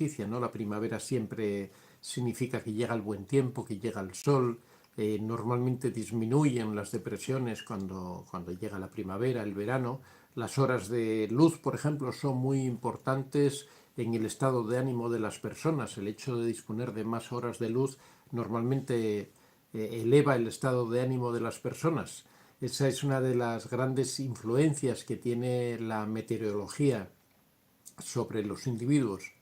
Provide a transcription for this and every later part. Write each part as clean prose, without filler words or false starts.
noticia, ¿no? La primavera siempre significa que llega el buen tiempo, que llega el sol. Normalmente disminuyen las depresiones cuando llega la primavera, el verano. Las horas de luz, por ejemplo, son muy importantes en el estado de ánimo de las personas. El hecho de disponer de más horas de luz normalmente eleva el estado de ánimo de las personas. Esa es una de las grandes influencias que tiene la meteorología sobre los individuos.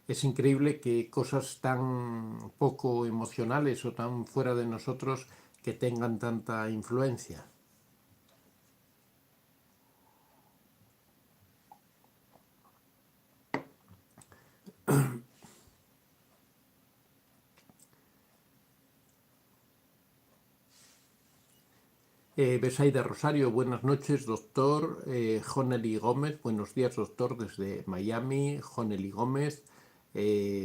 Es increíble que cosas tan poco emocionales o tan fuera de nosotros que tengan tanta influencia. Besaida Rosario, buenas noches, doctor. Jonely Gómez, buenos días, doctor, desde Miami. Jonely Gómez,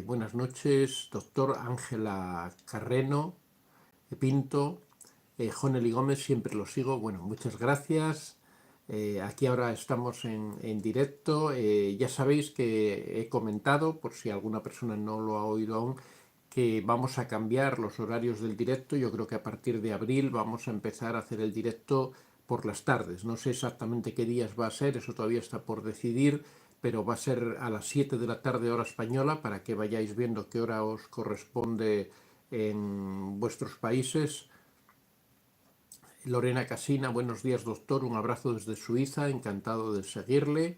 buenas noches, doctor. Ángela Carreno Pinto, Jonely Gómez, siempre lo sigo. Bueno, muchas gracias. Aquí ahora estamos en directo. Ya sabéis que he comentado, por si alguna persona no lo ha oído aún, que vamos a cambiar los horarios del directo. Yo creo que a partir de abril vamos a empezar a hacer el directo por las tardes. No sé exactamente qué días va a ser, eso todavía está por decidir, pero va a ser a las 7 de la tarde hora española para que vayáis viendo qué hora os corresponde en vuestros países. Lorena Casina, buenos días doctor, un abrazo desde Suiza, encantado de seguirle.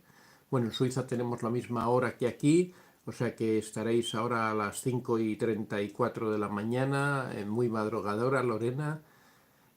Bueno, en Suiza tenemos la misma hora que aquí, o sea que estaréis ahora a las 5:34 de la mañana, muy madrugadora Lorena.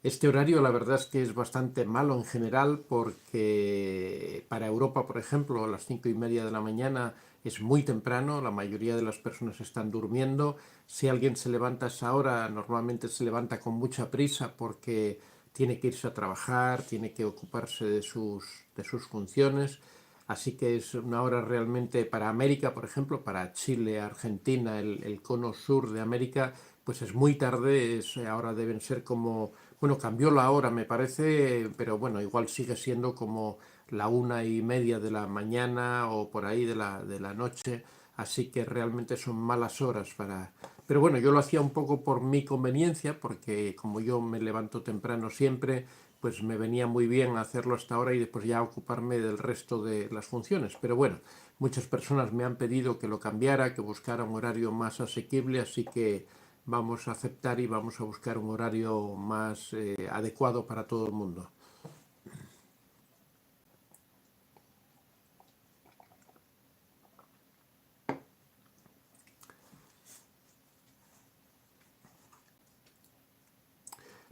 Este horario la verdad es que es bastante malo en general porque para Europa, por ejemplo, a las 5:30 de la mañana es muy temprano, la mayoría de las personas están durmiendo. Si alguien se levanta a esa hora, normalmente se levanta con mucha prisa porque tiene que irse a trabajar, tiene que ocuparse de sus funciones. Así que es una hora realmente para América, por ejemplo, para Chile, Argentina, el cono sur de América, pues es muy tarde, ahora deben ser como, bueno, cambió la hora me parece, pero bueno, igual sigue siendo como la 1:30 de la mañana o por ahí de la noche, así que realmente son malas horas para... Pero bueno, yo lo hacía un poco por mi conveniencia, porque como yo me levanto temprano siempre, pues me venía muy bien hacerlo hasta ahora y después ya ocuparme del resto de las funciones. Pero bueno, muchas personas me han pedido que lo cambiara, que buscara un horario más asequible, así que vamos a aceptar y vamos a buscar un horario más adecuado para todo el mundo.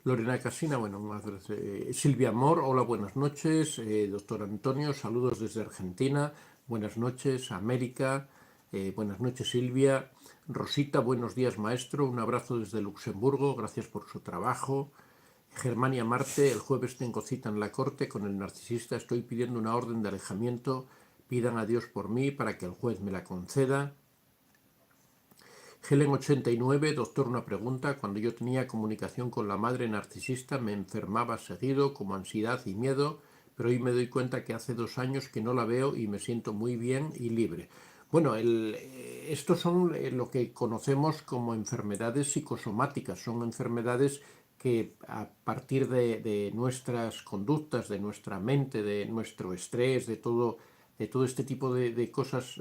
Lorena Casina, bueno, Silvia Amor, hola, buenas noches. Doctor Antonio, saludos desde Argentina. Buenas noches, América. Buenas noches, Silvia. Rosita, buenos días, maestro. Un abrazo desde Luxemburgo. Gracias por su trabajo. Germania Marte, el jueves tengo cita en la corte con el narcisista. Estoy pidiendo una orden de alejamiento. Pidan a Dios por mí para que el juez me la conceda. Helen 89, doctor, una pregunta. Cuando yo tenía comunicación con la madre narcisista me enfermaba seguido, como ansiedad y miedo, pero hoy me doy cuenta que hace 2 años que no la veo y me siento muy bien y libre. Bueno, estos son lo que conocemos como enfermedades psicosomáticas, son enfermedades que a partir de nuestras conductas, de nuestra mente, de nuestro estrés, de todo este tipo de cosas,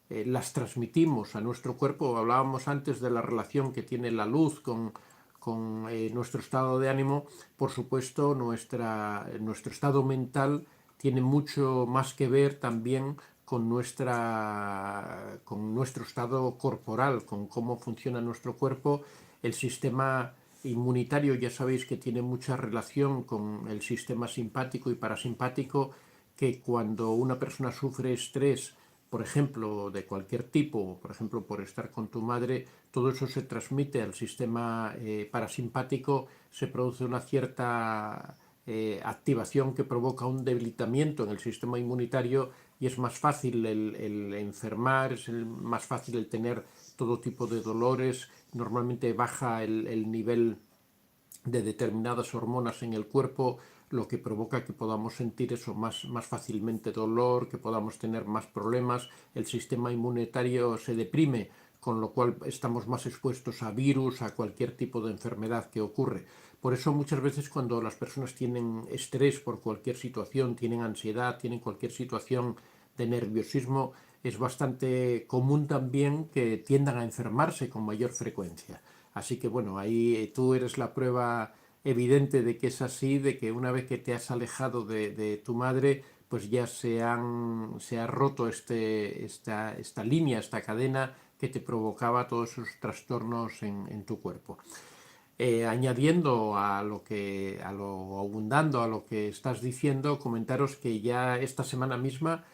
las transmitimos a nuestro cuerpo. Hablábamos antes de la relación que tiene la luz con nuestro estado de ánimo. Por supuesto, nuestro estado mental tiene mucho más que ver también con nuestro estado corporal, con cómo funciona nuestro cuerpo. El sistema inmunitario ya sabéis que tiene mucha relación con el sistema simpático y parasimpático, que cuando una persona sufre estrés, por ejemplo, de cualquier tipo, por ejemplo, por estar con tu madre, todo eso se transmite al sistema parasimpático, se produce una cierta activación que provoca un debilitamiento en el sistema inmunitario y es más fácil el enfermar, es más fácil el tener todo tipo de dolores, normalmente baja el nivel de determinadas hormonas en el cuerpo, lo que provoca que podamos sentir eso más fácilmente dolor, que podamos tener más problemas, el sistema inmunitario se deprime, con lo cual estamos más expuestos a virus, a cualquier tipo de enfermedad que ocurre. Por eso muchas veces cuando las personas tienen estrés por cualquier situación, tienen ansiedad, tienen cualquier situación de nerviosismo, es bastante común también que tiendan a enfermarse con mayor frecuencia. Así que bueno, ahí tú eres la prueba evidente de que es así, de que una vez que te has alejado de tu madre, pues ya se ha roto esta línea, esta cadena que te provocaba todos esos trastornos en tu cuerpo. Añadiendo abundando a lo que estás diciendo, comentaros que ya esta semana misma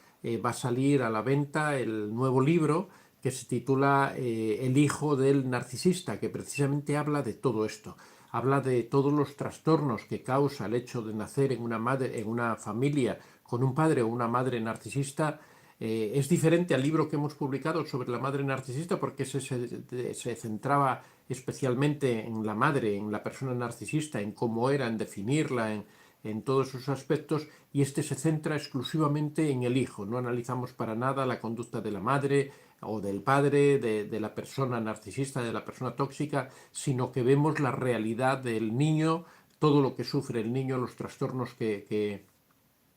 va a salir a la venta el nuevo libro que se titula El hijo del narcisista, que precisamente habla de todo esto. Habla de todos los trastornos que causa el hecho de nacer en una familia con un padre o una madre narcisista. Es diferente al libro que hemos publicado sobre la madre narcisista porque se centraba especialmente en la madre, en la persona narcisista, en cómo era, en definirla, en todos sus aspectos, y este se centra exclusivamente en el hijo. No analizamos para nada la conducta de la madre o del padre, de la persona narcisista, de la persona tóxica, sino que vemos la realidad del niño, todo lo que sufre el niño, los trastornos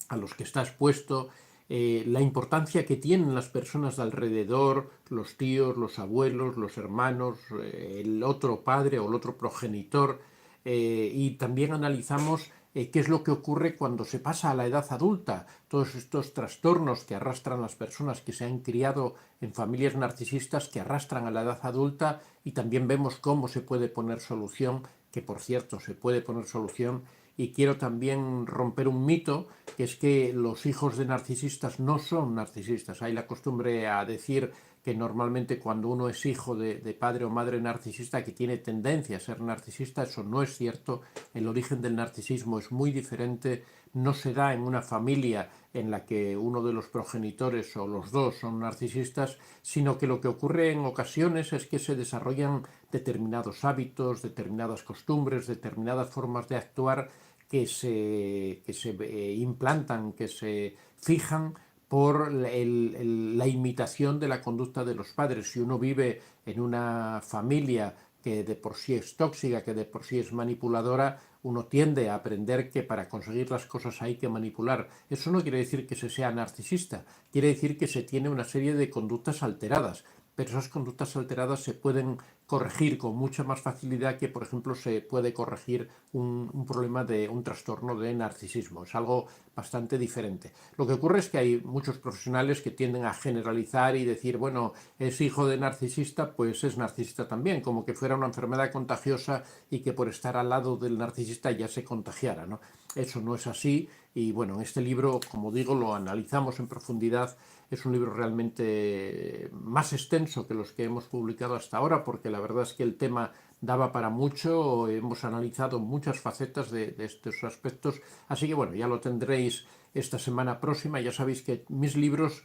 a los que está expuesto, la importancia que tienen las personas de alrededor, los tíos, los abuelos, los hermanos, el otro padre o el otro progenitor, y también analizamos qué es lo que ocurre cuando se pasa a la edad adulta, todos estos trastornos que arrastran las personas que se han criado en familias narcisistas, que arrastran a la edad adulta, y también vemos cómo se puede poner solución, que por cierto se puede poner solución. Y quiero también romper un mito, que es que los hijos de narcisistas no son narcisistas. Hay la costumbre a decir que normalmente cuando uno es hijo de padre o madre narcisista que tiene tendencia a ser narcisista, eso no es cierto. El origen del narcisismo es muy diferente, no se da en una familia en la que uno de los progenitores o los dos son narcisistas, sino que lo que ocurre en ocasiones es que se desarrollan determinados hábitos, determinadas costumbres, determinadas formas de actuar que se implantan, que se fijan por la imitación de la conducta de los padres. Si uno vive en una familia que de por sí es tóxica, que de por sí es manipuladora, uno tiende a aprender que para conseguir las cosas hay que manipular. Eso no quiere decir que se sea narcisista, quiere decir que se tiene una serie de conductas alteradas, pero esas conductas alteradas se pueden corregir con mucha más facilidad que, por ejemplo, se puede corregir un problema de un trastorno de narcisismo. Es algo bastante diferente. Lo que ocurre es que hay muchos profesionales que tienden a generalizar y decir, bueno, es hijo de narcisista, pues es narcisista también, como que fuera una enfermedad contagiosa y que por estar al lado del narcisista ya se contagiara, ¿no? Eso no es así y bueno, en este libro, como digo, lo analizamos en profundidad. Es un libro realmente más extenso que los que hemos publicado hasta ahora, porque la verdad es que el tema daba para mucho, hemos analizado muchas facetas de estos aspectos, así que bueno, ya lo tendréis esta semana próxima. Ya sabéis que mis libros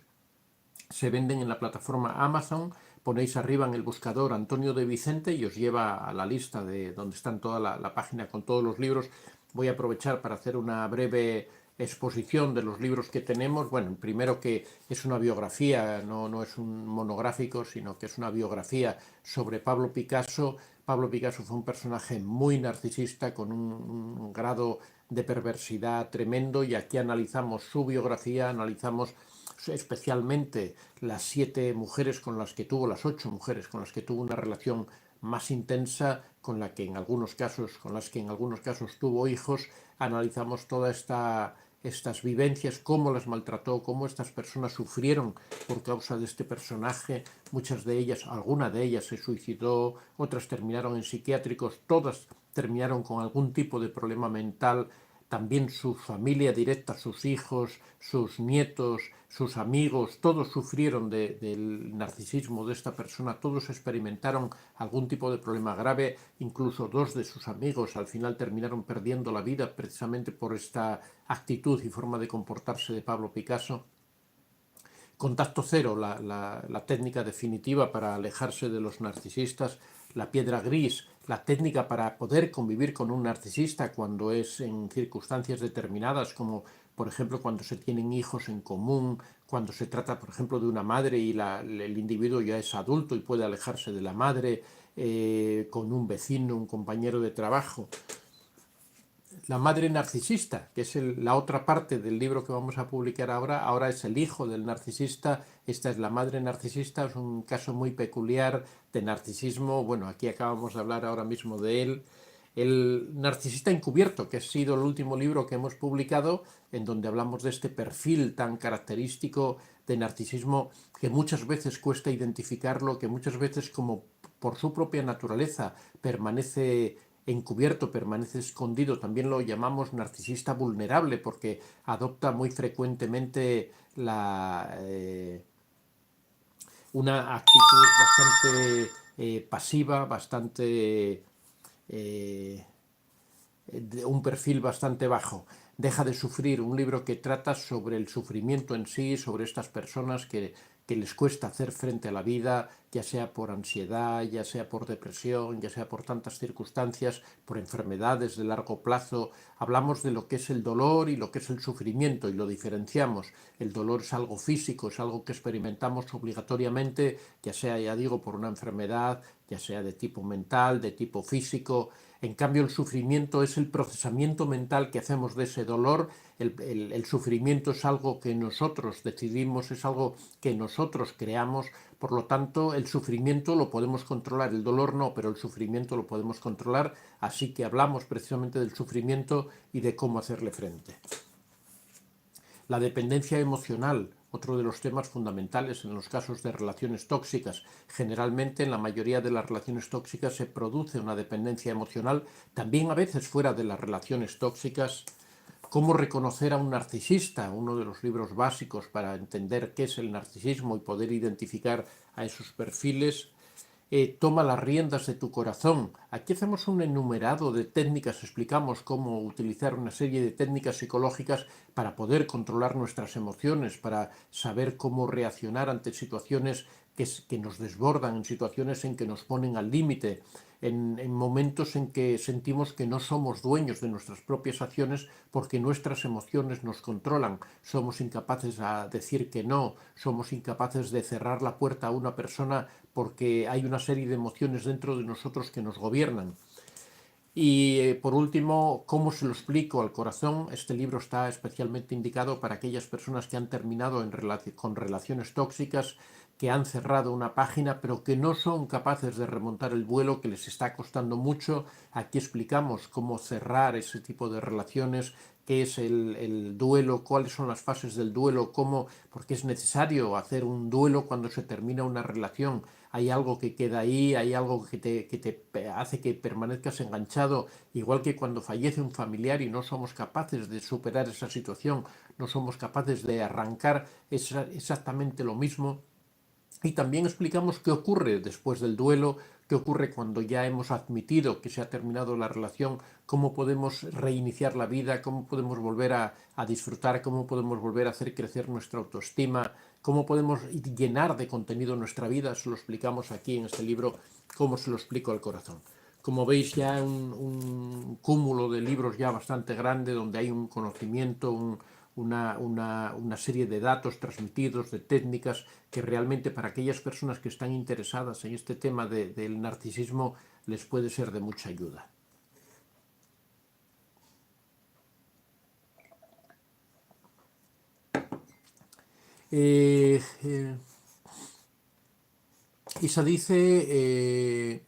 se venden en la plataforma Amazon, ponéis arriba en el buscador Antonio de Vicente y os lleva a la lista de donde están toda la página con todos los libros. Voy a aprovechar para hacer una breve exposición de los libros que tenemos. Bueno, primero que es una biografía, no es un monográfico, sino que es una biografía sobre Pablo Picasso. Pablo Picasso fue un personaje muy narcisista con un grado de perversidad tremendo y aquí analizamos su biografía, analizamos especialmente las 7 mujeres con las que tuvo, las 8 mujeres con las que tuvo una relación más intensa, con las que en algunos casos tuvo hijos. Analizamos todas estas vivencias, cómo las maltrató, cómo estas personas sufrieron por causa de este personaje. Muchas de ellas, alguna de ellas se suicidó, otras terminaron en psiquiátricos, todas terminaron con algún tipo de problema mental. También su familia directa, sus hijos, sus nietos, sus amigos, todos sufrieron del narcisismo de esta persona, todos experimentaron algún tipo de problema grave, incluso 2 de sus amigos al final terminaron perdiendo la vida precisamente por esta actitud y forma de comportarse de Pablo Picasso. Contacto cero, la técnica definitiva para alejarse de los narcisistas. La piedra gris, la técnica para poder convivir con un narcisista cuando es en circunstancias determinadas, como por ejemplo cuando se tienen hijos en común, cuando se trata por ejemplo de una madre y el individuo ya es adulto y puede alejarse de la madre, con un vecino, un compañero de trabajo. La madre narcisista, que es la otra parte del libro que vamos a publicar ahora es el hijo del narcisista, esta es la madre narcisista, es un caso muy peculiar de narcisismo, bueno, aquí acabamos de hablar ahora mismo de él. El narcisista encubierto, que ha sido el último libro que hemos publicado, en donde hablamos de este perfil tan característico de narcisismo que muchas veces cuesta identificarlo, que muchas veces como por su propia naturaleza permanece encubierto, permanece escondido. También lo llamamos narcisista vulnerable porque adopta muy frecuentemente una actitud bastante pasiva, bastante de un perfil bastante bajo. Deja de sufrir, un libro que trata sobre el sufrimiento en sí, sobre estas personas que les cuesta hacer frente a la vida, ya sea por ansiedad, ya sea por depresión, ya sea por tantas circunstancias, por enfermedades de largo plazo. Hablamos de lo que es el dolor y lo que es el sufrimiento y lo diferenciamos. El dolor es algo físico, es algo que experimentamos obligatoriamente, ya sea, ya digo, por una enfermedad, ya sea de tipo mental, de tipo físico. En cambio, el sufrimiento es el procesamiento mental que hacemos de ese dolor. El sufrimiento es algo que nosotros decidimos, es algo que nosotros creamos. Por lo tanto, el sufrimiento lo podemos controlar, el dolor no, pero el sufrimiento lo podemos controlar. Así que hablamos precisamente del sufrimiento y de cómo hacerle frente. La dependencia emocional, otro de los temas fundamentales en los casos de relaciones tóxicas. Generalmente en la mayoría de las relaciones tóxicas se produce una dependencia emocional, también a veces fuera de las relaciones tóxicas. Cómo reconocer a un narcisista, uno de los libros básicos para entender qué es el narcisismo y poder identificar a esos perfiles. Toma las riendas de tu corazón. Aquí hacemos un enumerado de técnicas, explicamos cómo utilizar una serie de técnicas psicológicas para poder controlar nuestras emociones, para saber cómo reaccionar ante situaciones que nos desbordan, en situaciones en que nos ponen al límite, en momentos en que sentimos que no somos dueños de nuestras propias acciones porque nuestras emociones nos controlan. Somos incapaces de decir que no, somos incapaces de cerrar la puerta a una persona porque hay una serie de emociones dentro de nosotros que nos gobiernan. Y por último, ¿cómo se lo explico al corazón? Este libro está especialmente indicado para aquellas personas que han terminado con relaciones tóxicas, que han cerrado una página, pero que no son capaces de remontar el vuelo, que les está costando mucho. Aquí explicamos cómo cerrar ese tipo de relaciones, qué es el duelo, cuáles son las fases del duelo, porque es necesario hacer un duelo cuando se termina una relación. Hay algo que queda ahí, hay algo que te hace que permanezcas enganchado, igual que cuando fallece un familiar y no somos capaces de superar esa situación, no somos capaces de arrancar, es exactamente lo mismo. Y también explicamos qué ocurre después del duelo, qué ocurre cuando ya hemos admitido que se ha terminado la relación, cómo podemos reiniciar la vida, cómo podemos volver a disfrutar, cómo podemos volver a hacer crecer nuestra autoestima, cómo podemos llenar de contenido nuestra vida. Se lo explicamos aquí en este libro, cómo se lo explico al corazón. Como veis, ya un cúmulo de libros ya bastante grande, donde hay un conocimiento, una serie de datos transmitidos, de técnicas, que realmente para aquellas personas que están interesadas en este tema del narcisismo les puede ser de mucha ayuda. Isa dice,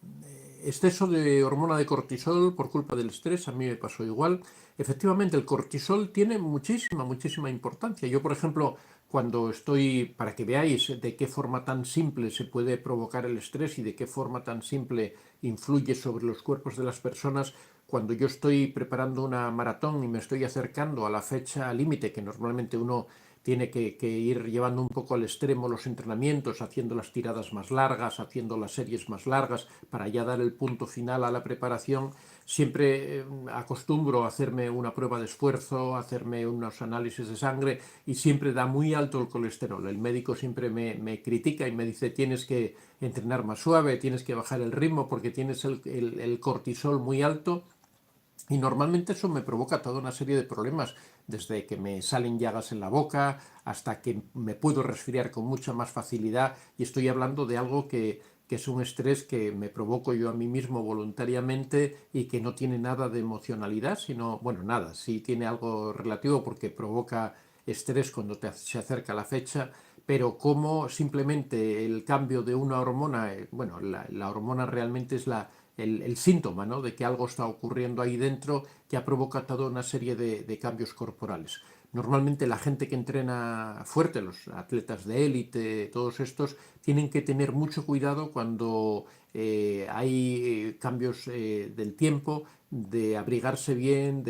exceso de hormona de cortisol por culpa del estrés, a mí me pasó igual. Efectivamente, el cortisol tiene muchísima importancia. Yo, por ejemplo, cuando estoy, para que veáis de qué forma tan simple se puede provocar el estrés y de qué forma tan simple influye sobre los cuerpos de las personas, cuando yo estoy preparando una maratón y me estoy acercando a la fecha límite, que normalmente uno tiene que ir llevando un poco al extremo los entrenamientos, haciendo las tiradas más largas, haciendo las series más largas, para ya dar el punto final a la preparación. Siempre acostumbro a hacerme una prueba de esfuerzo, hacerme unos análisis de sangre y siempre da muy alto el colesterol. El médico siempre me critica y me dice tienes que entrenar más suave, tienes que bajar el ritmo porque tienes el cortisol muy alto. Y normalmente eso me provoca toda una serie de problemas, desde que me salen llagas en la boca hasta que me puedo resfriar con mucha más facilidad. Y estoy hablando de algo que es un estrés que me provoco yo a mí mismo voluntariamente y que no tiene nada de emocionalidad, sino, bueno, nada, sí tiene algo relativo porque provoca estrés cuando se acerca la fecha, pero como simplemente el cambio de una hormona, bueno, la hormona realmente es el síntoma, ¿no?, de que algo está ocurriendo ahí dentro que ha provocado una serie de cambios corporales. Normalmente la gente que entrena fuerte, los atletas de élite, todos estos, tienen que tener mucho cuidado cuando hay cambios del tiempo, de abrigarse bien,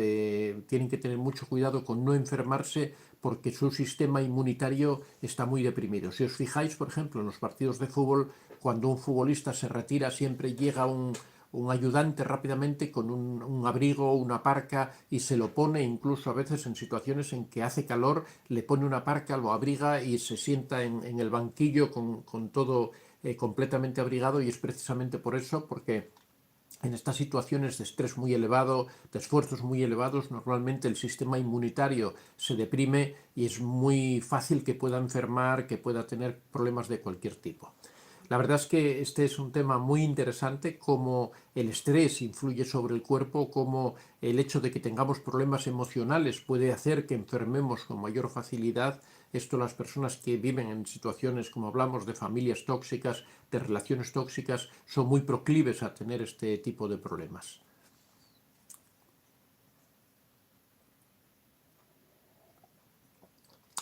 tienen que tener mucho cuidado con no enfermarse porque su sistema inmunitario está muy deprimido. Si os fijáis, por ejemplo, en los partidos de fútbol, cuando un futbolista se retira siempre llega un ayudante rápidamente con un abrigo, una parca y se lo pone, incluso a veces en situaciones en que hace calor, le pone una parca, lo abriga y se sienta en el banquillo con todo completamente abrigado, y es precisamente por eso, porque en estas situaciones de estrés muy elevado, de esfuerzos muy elevados, normalmente el sistema inmunitario se deprime y es muy fácil que pueda enfermar, que pueda tener problemas de cualquier tipo. La verdad es que este es un tema muy interesante, cómo el estrés influye sobre el cuerpo, cómo el hecho de que tengamos problemas emocionales puede hacer que enfermemos con mayor facilidad. Esto, las personas que viven en situaciones, como hablamos, de familias tóxicas, de relaciones tóxicas, son muy proclives a tener este tipo de problemas.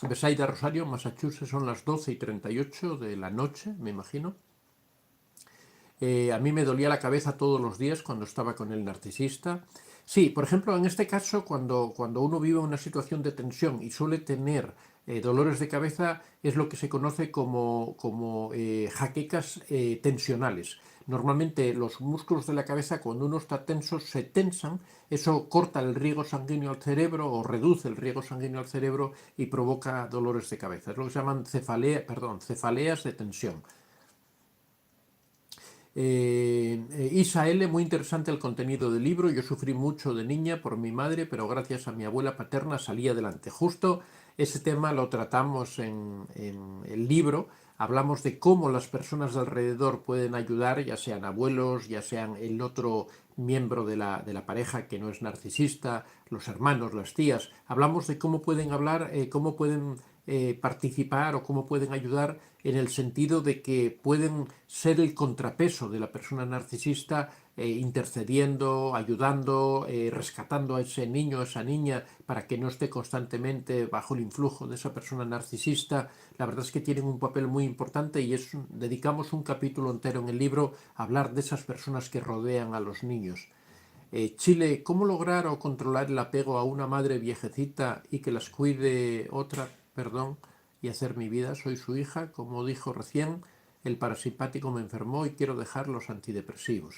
Besaida, Rosario, Massachusetts, son las 12:38 de la noche, me imagino. A mí me dolía la cabeza todos los días cuando estaba con el narcisista. Sí, por ejemplo, en este caso, cuando uno vive una situación de tensión y suele tener dolores de cabeza, es lo que se conoce como jaquecas tensionales. Normalmente los músculos de la cabeza, cuando uno está tenso, se tensan, eso corta el riego sanguíneo al cerebro o reduce el riego sanguíneo al cerebro y provoca dolores de cabeza. Es lo que se llaman cefaleas de tensión. Isa L., muy interesante el contenido del libro. Yo sufrí mucho de niña por mi madre, pero gracias a mi abuela paterna salí adelante. Justo ese tema lo tratamos en el libro. Hablamos de cómo las personas de alrededor pueden ayudar, ya sean abuelos, ya sean el otro miembro de la pareja que no es narcisista, los hermanos, las tías. Hablamos de cómo pueden hablar, cómo pueden participar o cómo pueden ayudar, en el sentido de que pueden ser el contrapeso de la persona narcisista, intercediendo, ayudando, rescatando a ese niño, a esa niña, para que no esté constantemente bajo el influjo de esa persona narcisista. La verdad es que tienen un papel muy importante y dedicamos un capítulo entero en el libro a hablar de esas personas que rodean a los niños. Chile, ¿cómo lograr o controlar el apego a una madre viejecita y que las cuide otra, perdón, y hacer mi vida? Soy su hija, como dijo recién, el parasimpático me enfermó y quiero dejar los antidepresivos.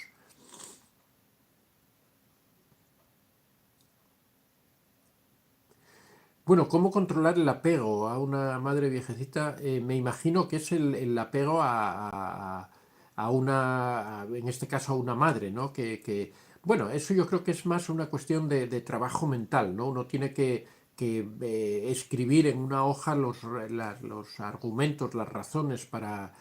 Bueno, ¿cómo controlar el apego a una madre viejecita? Me imagino que es el apego a una, en este caso a una madre, ¿no? Bueno, eso yo creo que es más una cuestión de trabajo mental, ¿no? Uno tiene que escribir en una hoja los argumentos, las razones para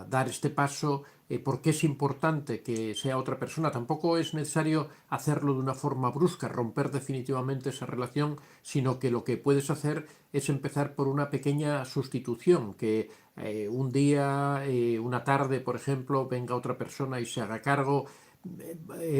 dar este paso, por qué es importante que sea otra persona. Tampoco es necesario hacerlo de una forma brusca, romper definitivamente esa relación, sino que lo que puedes hacer es empezar por una pequeña sustitución, que un día, una tarde, por ejemplo, venga otra persona y se haga cargo.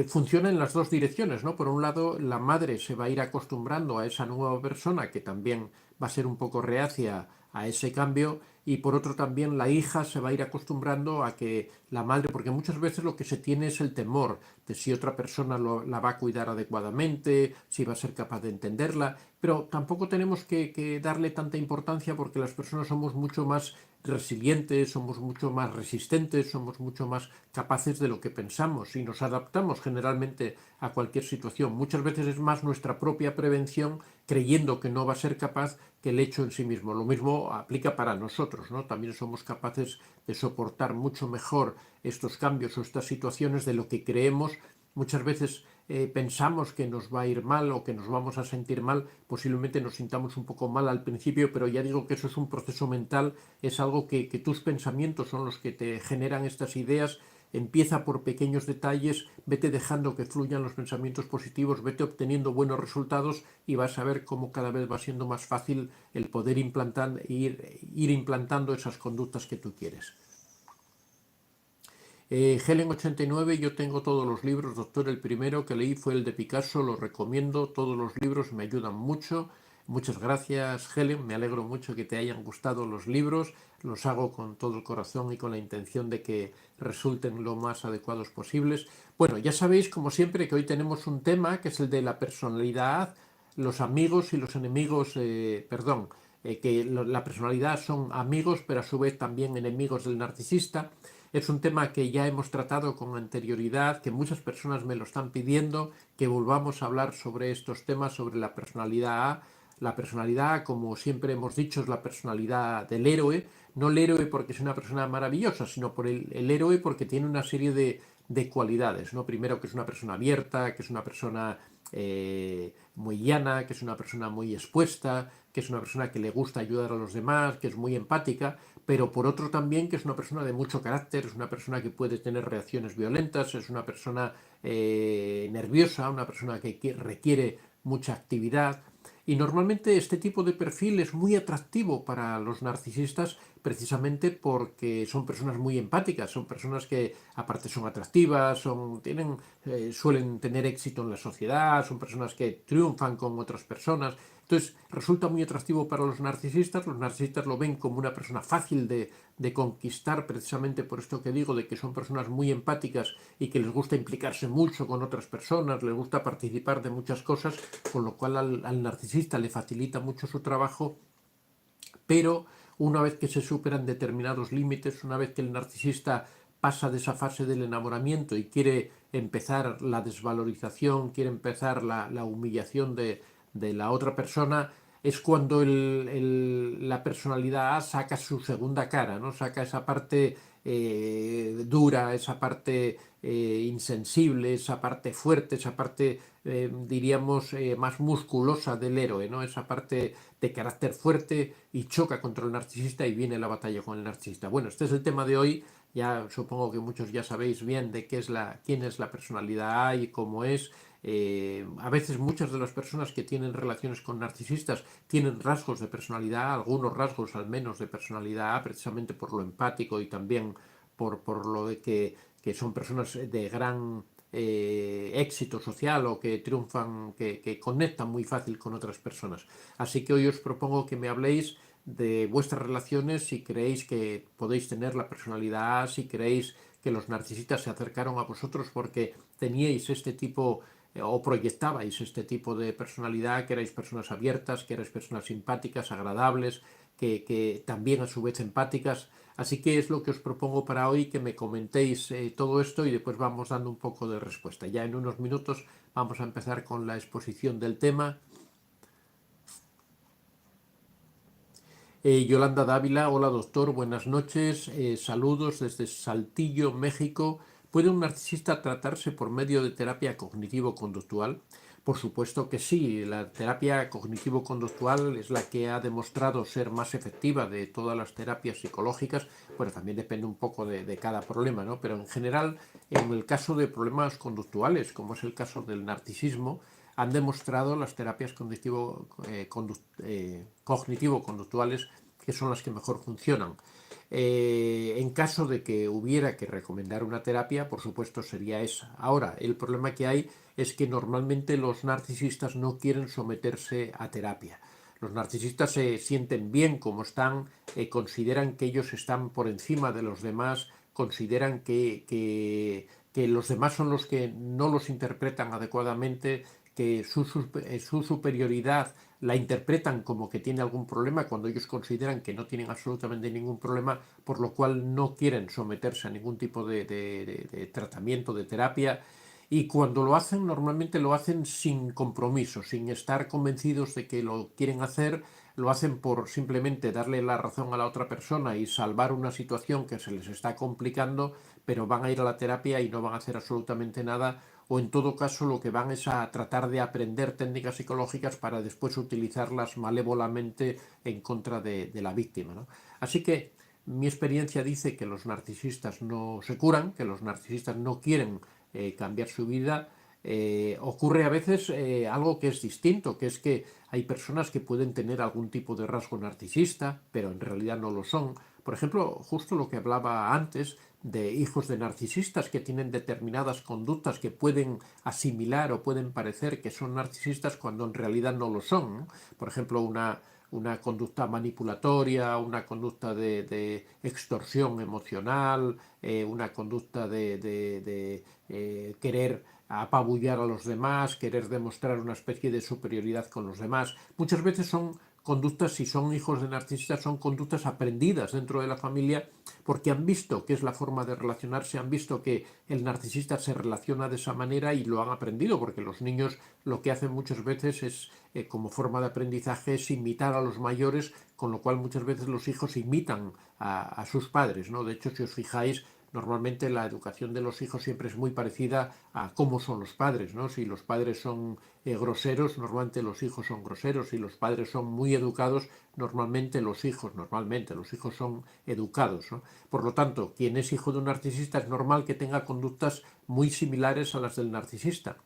Funciona en las dos direcciones, ¿no? Por un lado, la madre se va a ir acostumbrando a esa nueva persona que también va a ser un poco reacia a ese cambio, y por otro también la hija se va a ir acostumbrando a que la madre, porque muchas veces lo que se tiene es el temor de si otra persona la va a cuidar adecuadamente, si va a ser capaz de entenderla, pero tampoco tenemos que darle tanta importancia porque las personas somos mucho más resilientes, somos mucho más resistentes, somos mucho más capaces de lo que pensamos y nos adaptamos generalmente a cualquier situación. Muchas veces es más nuestra propia prevención creyendo que no va a ser capaz que el hecho en sí mismo. Lo mismo aplica para nosotros, ¿no? También somos capaces de soportar mucho mejor estos cambios o estas situaciones de lo que creemos. Muchas veces pensamos que nos va a ir mal o que nos vamos a sentir mal, posiblemente nos sintamos un poco mal al principio, pero ya digo que eso es un proceso mental, es algo que tus pensamientos son los que te generan estas ideas. Empieza por pequeños detalles, vete dejando que fluyan los pensamientos positivos, vete obteniendo buenos resultados y vas a ver cómo cada vez va siendo más fácil el poder ir implantando esas conductas que tú quieres. Helen89, yo tengo todos los libros, doctor. El primero que leí fue el de Picasso, lo recomiendo, todos los libros me ayudan mucho. Muchas gracias, Helen, me alegro mucho que te hayan gustado los libros, los hago con todo el corazón y con la intención de que resulten lo más adecuados posibles. Bueno, ya sabéis, como siempre, que hoy tenemos un tema que es el de la personalidad, los amigos y los enemigos, la personalidad son amigos, pero a su vez también enemigos del narcisista. Es un tema que ya hemos tratado con anterioridad, que muchas personas me lo están pidiendo, que volvamos a hablar sobre estos temas, sobre la personalidad A. La personalidad, como siempre hemos dicho, es la personalidad del héroe, no el héroe porque es una persona maravillosa, sino por el héroe porque tiene una serie de cualidades, ¿no? Primero, que es una persona abierta, que es una persona muy llana, que es una persona muy expuesta, que es una persona que le gusta ayudar a los demás, que es muy empática, pero por otro también que es una persona de mucho carácter, es una persona que puede tener reacciones violentas, es una persona nerviosa, una persona que requiere mucha actividad. Y normalmente este tipo de perfil es muy atractivo para los narcisistas precisamente porque son personas muy empáticas, son personas que aparte son atractivas, suelen tener éxito en la sociedad, son personas que triunfan con otras personas. Entonces resulta muy atractivo para los narcisistas lo ven como una persona fácil de conquistar precisamente por esto que digo, de que son personas muy empáticas y que les gusta implicarse mucho con otras personas, les gusta participar de muchas cosas, con lo cual al narcisista le facilita mucho su trabajo, pero una vez que se superan determinados límites, una vez que el narcisista pasa de esa fase del enamoramiento y quiere empezar la desvalorización, quiere empezar la humillación de la otra persona, es cuando la personalidad A saca su segunda cara, ¿no? Saca esa parte dura, esa parte insensible, esa parte fuerte, esa parte, diríamos, más musculosa del héroe, ¿no? Esa parte de carácter fuerte y choca contra el narcisista y viene la batalla con el narcisista. Bueno, este es el tema de hoy. Ya supongo que muchos ya sabéis bien de quién es la personalidad A y cómo es. A veces muchas de las personas que tienen relaciones con narcisistas tienen rasgos de personalidad, algunos rasgos al menos de personalidad A, precisamente por lo empático y también por lo de que son personas de gran éxito social o que triunfan, que conectan muy fácil con otras personas. Así que hoy os propongo que me habléis de vuestras relaciones, si creéis que podéis tener la personalidad A, si creéis que los narcisistas se acercaron a vosotros porque teníais este tipo o proyectabais este tipo de personalidad, que erais personas abiertas, que erais personas simpáticas, agradables, que también a su vez empáticas. Así que es lo que os propongo para hoy, que me comentéis todo esto y después vamos dando un poco de respuesta. Ya en unos minutos vamos a empezar con la exposición del tema. Yolanda Dávila, hola doctor, buenas noches, saludos desde Saltillo, México. ¿Puede un narcisista tratarse por medio de terapia cognitivo-conductual? Por supuesto que sí, la terapia cognitivo-conductual es la que ha demostrado ser más efectiva de todas las terapias psicológicas. Bueno, también depende un poco de cada problema, ¿no? Pero en general, en el caso de problemas conductuales, como es el caso del narcisismo, han demostrado las terapias cognitivo-conductuales que son las que mejor funcionan. En caso de que hubiera que recomendar una terapia, por supuesto sería esa. Ahora, el problema que hay es que normalmente los narcisistas no quieren someterse a terapia. Los narcisistas se sienten bien como están, consideran que ellos están por encima de los demás, consideran que los demás son los que no los interpretan adecuadamente, que su superioridad la interpretan como que tiene algún problema cuando ellos consideran que no tienen absolutamente ningún problema, por lo cual no quieren someterse a ningún tipo de tratamiento, de terapia. Y cuando lo hacen, normalmente lo hacen sin compromiso, sin estar convencidos de que lo quieren hacer, lo hacen por simplemente darle la razón a la otra persona y salvar una situación que se les está complicando, pero van a ir a la terapia y no van a hacer absolutamente nada, o en todo caso lo que van es a tratar de aprender técnicas psicológicas para después utilizarlas malévolamente en contra de la víctima, ¿no? Así que mi experiencia dice que los narcisistas no se curan, que los narcisistas no quieren cambiar su vida. Ocurre a veces algo que es distinto, que es que hay personas que pueden tener algún tipo de rasgo narcisista, pero en realidad no lo son. Por ejemplo, justo lo que hablaba antes de hijos de narcisistas que tienen determinadas conductas que pueden asimilar o pueden parecer que son narcisistas cuando en realidad no lo son, ¿no? Por ejemplo, una conducta manipulatoria, una conducta de extorsión emocional, una conducta de querer apabullar a los demás, querer demostrar una especie de superioridad con los demás. Muchas veces son conductas, si son hijos de narcisistas, son conductas aprendidas dentro de la familia porque han visto que es la forma de relacionarse, han visto que el narcisista se relaciona de esa manera y lo han aprendido, porque los niños lo que hacen muchas veces es, como forma de aprendizaje, es imitar a los mayores, con lo cual muchas veces los hijos imitan a sus padres, ¿no? De hecho, si os fijáis, normalmente la educación de los hijos siempre es muy parecida a cómo son los padres, ¿no? Si los padres son groseros, normalmente los hijos son groseros. Si los padres son muy educados, normalmente los hijos son educados, ¿no? Por lo tanto, quien es hijo de un narcisista es normal que tenga conductas muy similares a las del narcisista.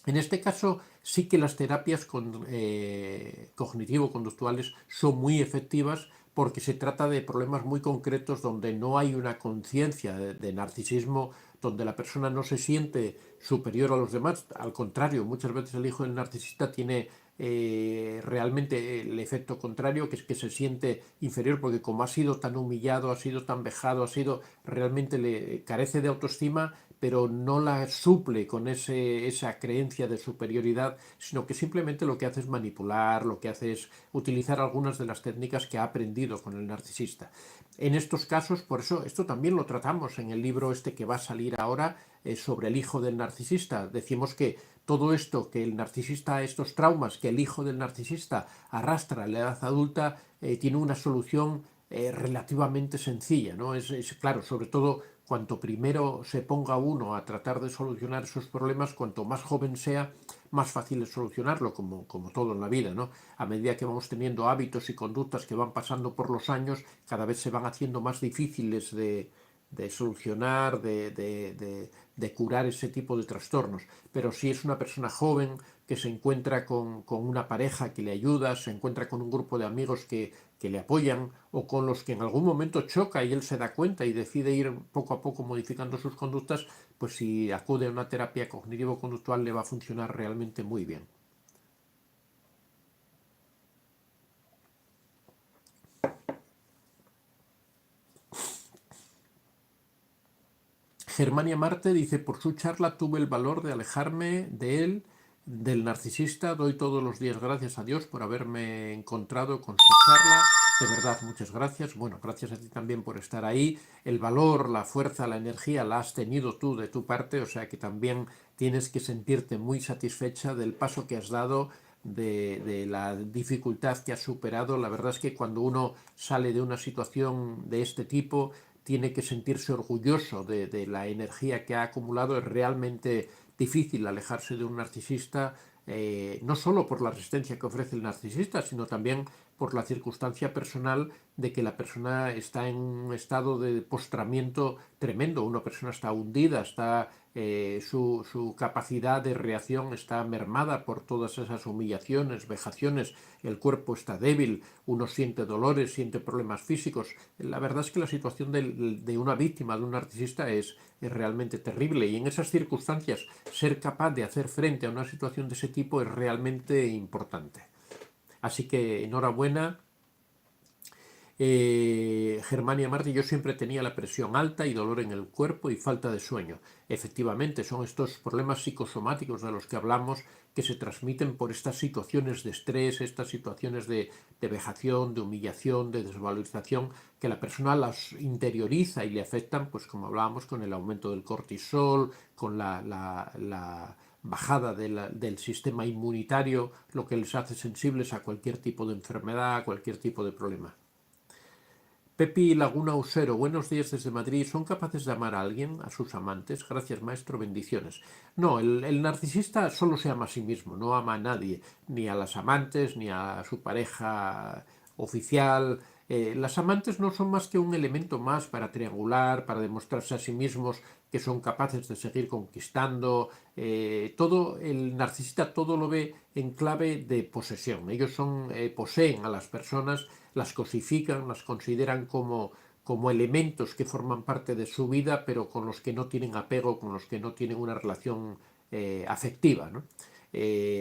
En este caso, sí que las terapias cognitivo-conductuales son muy efectivas porque se trata de problemas muy concretos donde no hay una conciencia de narcisismo, donde la persona no se siente superior a los demás. Al contrario, muchas veces el hijo del narcisista tiene realmente el efecto contrario, que es que se siente inferior porque como ha sido tan humillado, ha sido tan vejado, realmente le carece de autoestima, pero no la suple con esa creencia de superioridad, sino que simplemente lo que hace es manipular, lo que hace es utilizar algunas de las técnicas que ha aprendido con el narcisista. En estos casos, por eso, esto también lo tratamos en el libro este que va a salir ahora sobre el hijo del narcisista. Decimos que todo esto que el narcisista, estos traumas que el hijo del narcisista arrastra a la edad adulta, tiene una solución relativamente sencilla, ¿no? Es claro, sobre todo cuanto primero se ponga uno a tratar de solucionar esos problemas, cuanto más joven sea, más fácil es solucionarlo, como todo en la vida, ¿no? A medida que vamos teniendo hábitos y conductas que van pasando por los años, cada vez se van haciendo más difíciles de solucionar, de curar ese tipo de trastornos. Pero si es una persona joven que se encuentra con una pareja que le ayuda, se encuentra con un grupo de amigos que le apoyan o con los que en algún momento choca y él se da cuenta y decide ir poco a poco modificando sus conductas, pues si acude a una terapia cognitivo-conductual le va a funcionar realmente muy bien. Germania Marte dice, por su charla tuve el valor de alejarme de él, del narcisista. Doy todos los días gracias a Dios por haberme encontrado con su charla. De verdad, muchas gracias. Bueno, gracias a ti también por estar ahí. El valor, la fuerza, la energía la has tenido tú de tu parte, o sea que también tienes que sentirte muy satisfecha del paso que has dado, de la dificultad que has superado. La verdad es que cuando uno sale de una situación de este tipo, tiene que sentirse orgulloso de la energía que ha acumulado. Es realmente difícil alejarse de un narcisista, no solo por la resistencia que ofrece el narcisista, sino también por la circunstancia personal de que la persona está en un estado de postramiento tremendo. Una persona está hundida, su capacidad de reacción está mermada por todas esas humillaciones, vejaciones, el cuerpo está débil, uno siente dolores, siente problemas físicos. La verdad es que la situación de una víctima, de un narcisista, es realmente terrible, y en esas circunstancias ser capaz de hacer frente a una situación de ese tipo es realmente importante. Así que enhorabuena. Germania Martí, yo siempre tenía la presión alta y dolor en el cuerpo y falta de sueño. Efectivamente, son estos problemas psicosomáticos de los que hablamos que se transmiten por estas situaciones de estrés, estas situaciones de vejación, de humillación, de desvalorización, que la persona las interioriza y le afectan, pues como hablábamos, con el aumento del cortisol, con la bajada del sistema inmunitario, lo que les hace sensibles a cualquier tipo de enfermedad, a cualquier tipo de problema. Pepi Laguna Usero, buenos días desde Madrid. ¿Son capaces de amar a alguien, a sus amantes? Gracias, maestro, bendiciones. No, el narcisista solo se ama a sí mismo, no ama a nadie, ni a las amantes, ni a su pareja oficial. Las amantes no son más que un elemento más para triangular, para demostrarse a sí mismos que son capaces de seguir conquistando. Todo el narcisista todo lo ve en clave de posesión. Ellos poseen a las personas, las cosifican, las consideran como elementos que forman parte de su vida, pero con los que no tienen apego, con los que no tienen una relación afectiva, ¿no?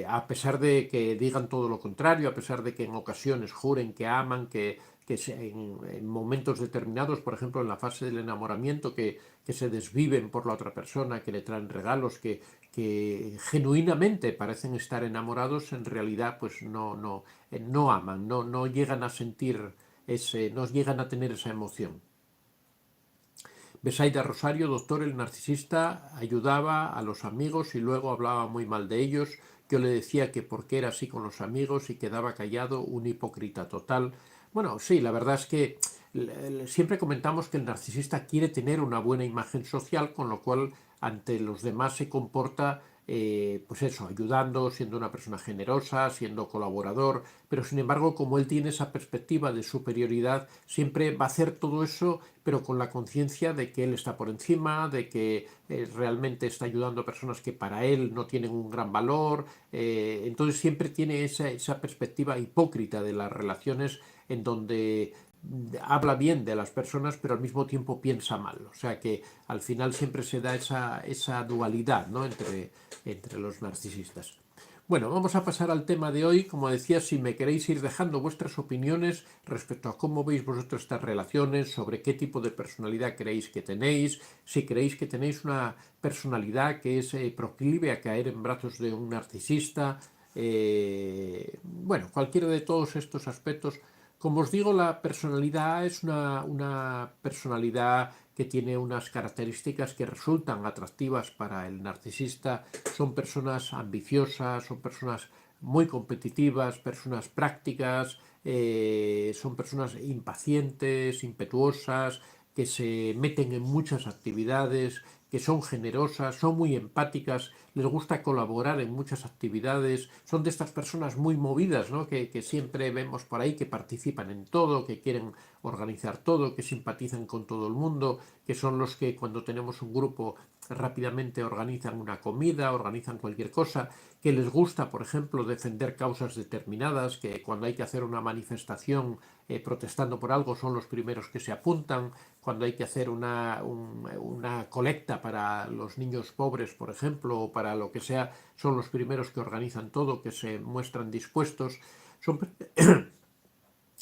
A pesar de que digan todo lo contrario, a pesar de que en ocasiones juren que aman, en momentos determinados, por ejemplo en la fase del enamoramiento, que se desviven por la otra persona, que le traen regalos, que genuinamente parecen estar enamorados, en realidad pues no aman, no llegan a sentir no llegan a tener esa emoción. Besaida Rosario, doctor, el narcisista ayudaba a los amigos y luego hablaba muy mal de ellos. Yo le decía que porque era así con los amigos y quedaba callado, un hipócrita total. Bueno, sí, la verdad es que siempre comentamos que el narcisista quiere tener una buena imagen social, con lo cual ante los demás se comporta pues eso, ayudando, siendo una persona generosa, siendo colaborador, pero sin embargo, como él tiene esa perspectiva de superioridad, siempre va a hacer todo eso, pero con la conciencia de que él está por encima, de que realmente está ayudando a personas que para él no tienen un gran valor, entonces siempre tiene esa perspectiva hipócrita de las relaciones en donde habla bien de las personas, pero al mismo tiempo piensa mal. O sea que al final siempre se da esa dualidad, ¿no?, entre los narcisistas. Bueno, vamos a pasar al tema de hoy. Como decía, si me queréis ir dejando vuestras opiniones respecto a cómo veis vosotros estas relaciones, sobre qué tipo de personalidad creéis que tenéis, si creéis que tenéis una personalidad que es proclive a caer en brazos de un narcisista, bueno, cualquiera de todos estos aspectos. Como os digo, la personalidad es una personalidad que tiene unas características que resultan atractivas para el narcisista. Son personas ambiciosas, son personas muy competitivas, personas prácticas, son personas impacientes, impetuosas, que se meten en muchas actividades, que son generosas, son muy empáticas, les gusta colaborar en muchas actividades, son de estas personas muy movidas, ¿no?, que siempre vemos por ahí, que participan en todo, que quieren organizar todo, que simpatizan con todo el mundo, que son los que cuando tenemos un grupo rápidamente organizan una comida, organizan cualquier cosa, que les gusta, por ejemplo, defender causas determinadas, que cuando hay que hacer una manifestación protestando por algo son los primeros que se apuntan, cuando hay que hacer una colecta para los niños pobres, por ejemplo, o para lo que sea, son los primeros que organizan todo, que se muestran dispuestos.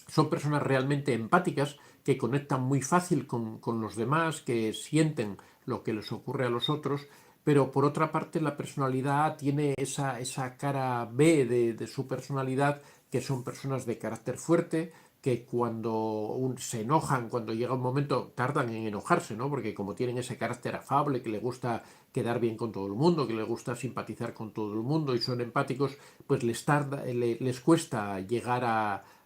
Son personas realmente empáticas, que conectan muy fácil con los demás, que sienten lo que les ocurre a los otros, pero por otra parte la personalidad tiene esa cara B de su personalidad, que son personas de carácter fuerte, que cuando se enojan, cuando llega un momento, tardan en enojarse, ¿no?, porque como tienen ese carácter afable, que les gusta quedar bien con todo el mundo, que les gusta simpatizar con todo el mundo y son empáticos, pues les cuesta llegar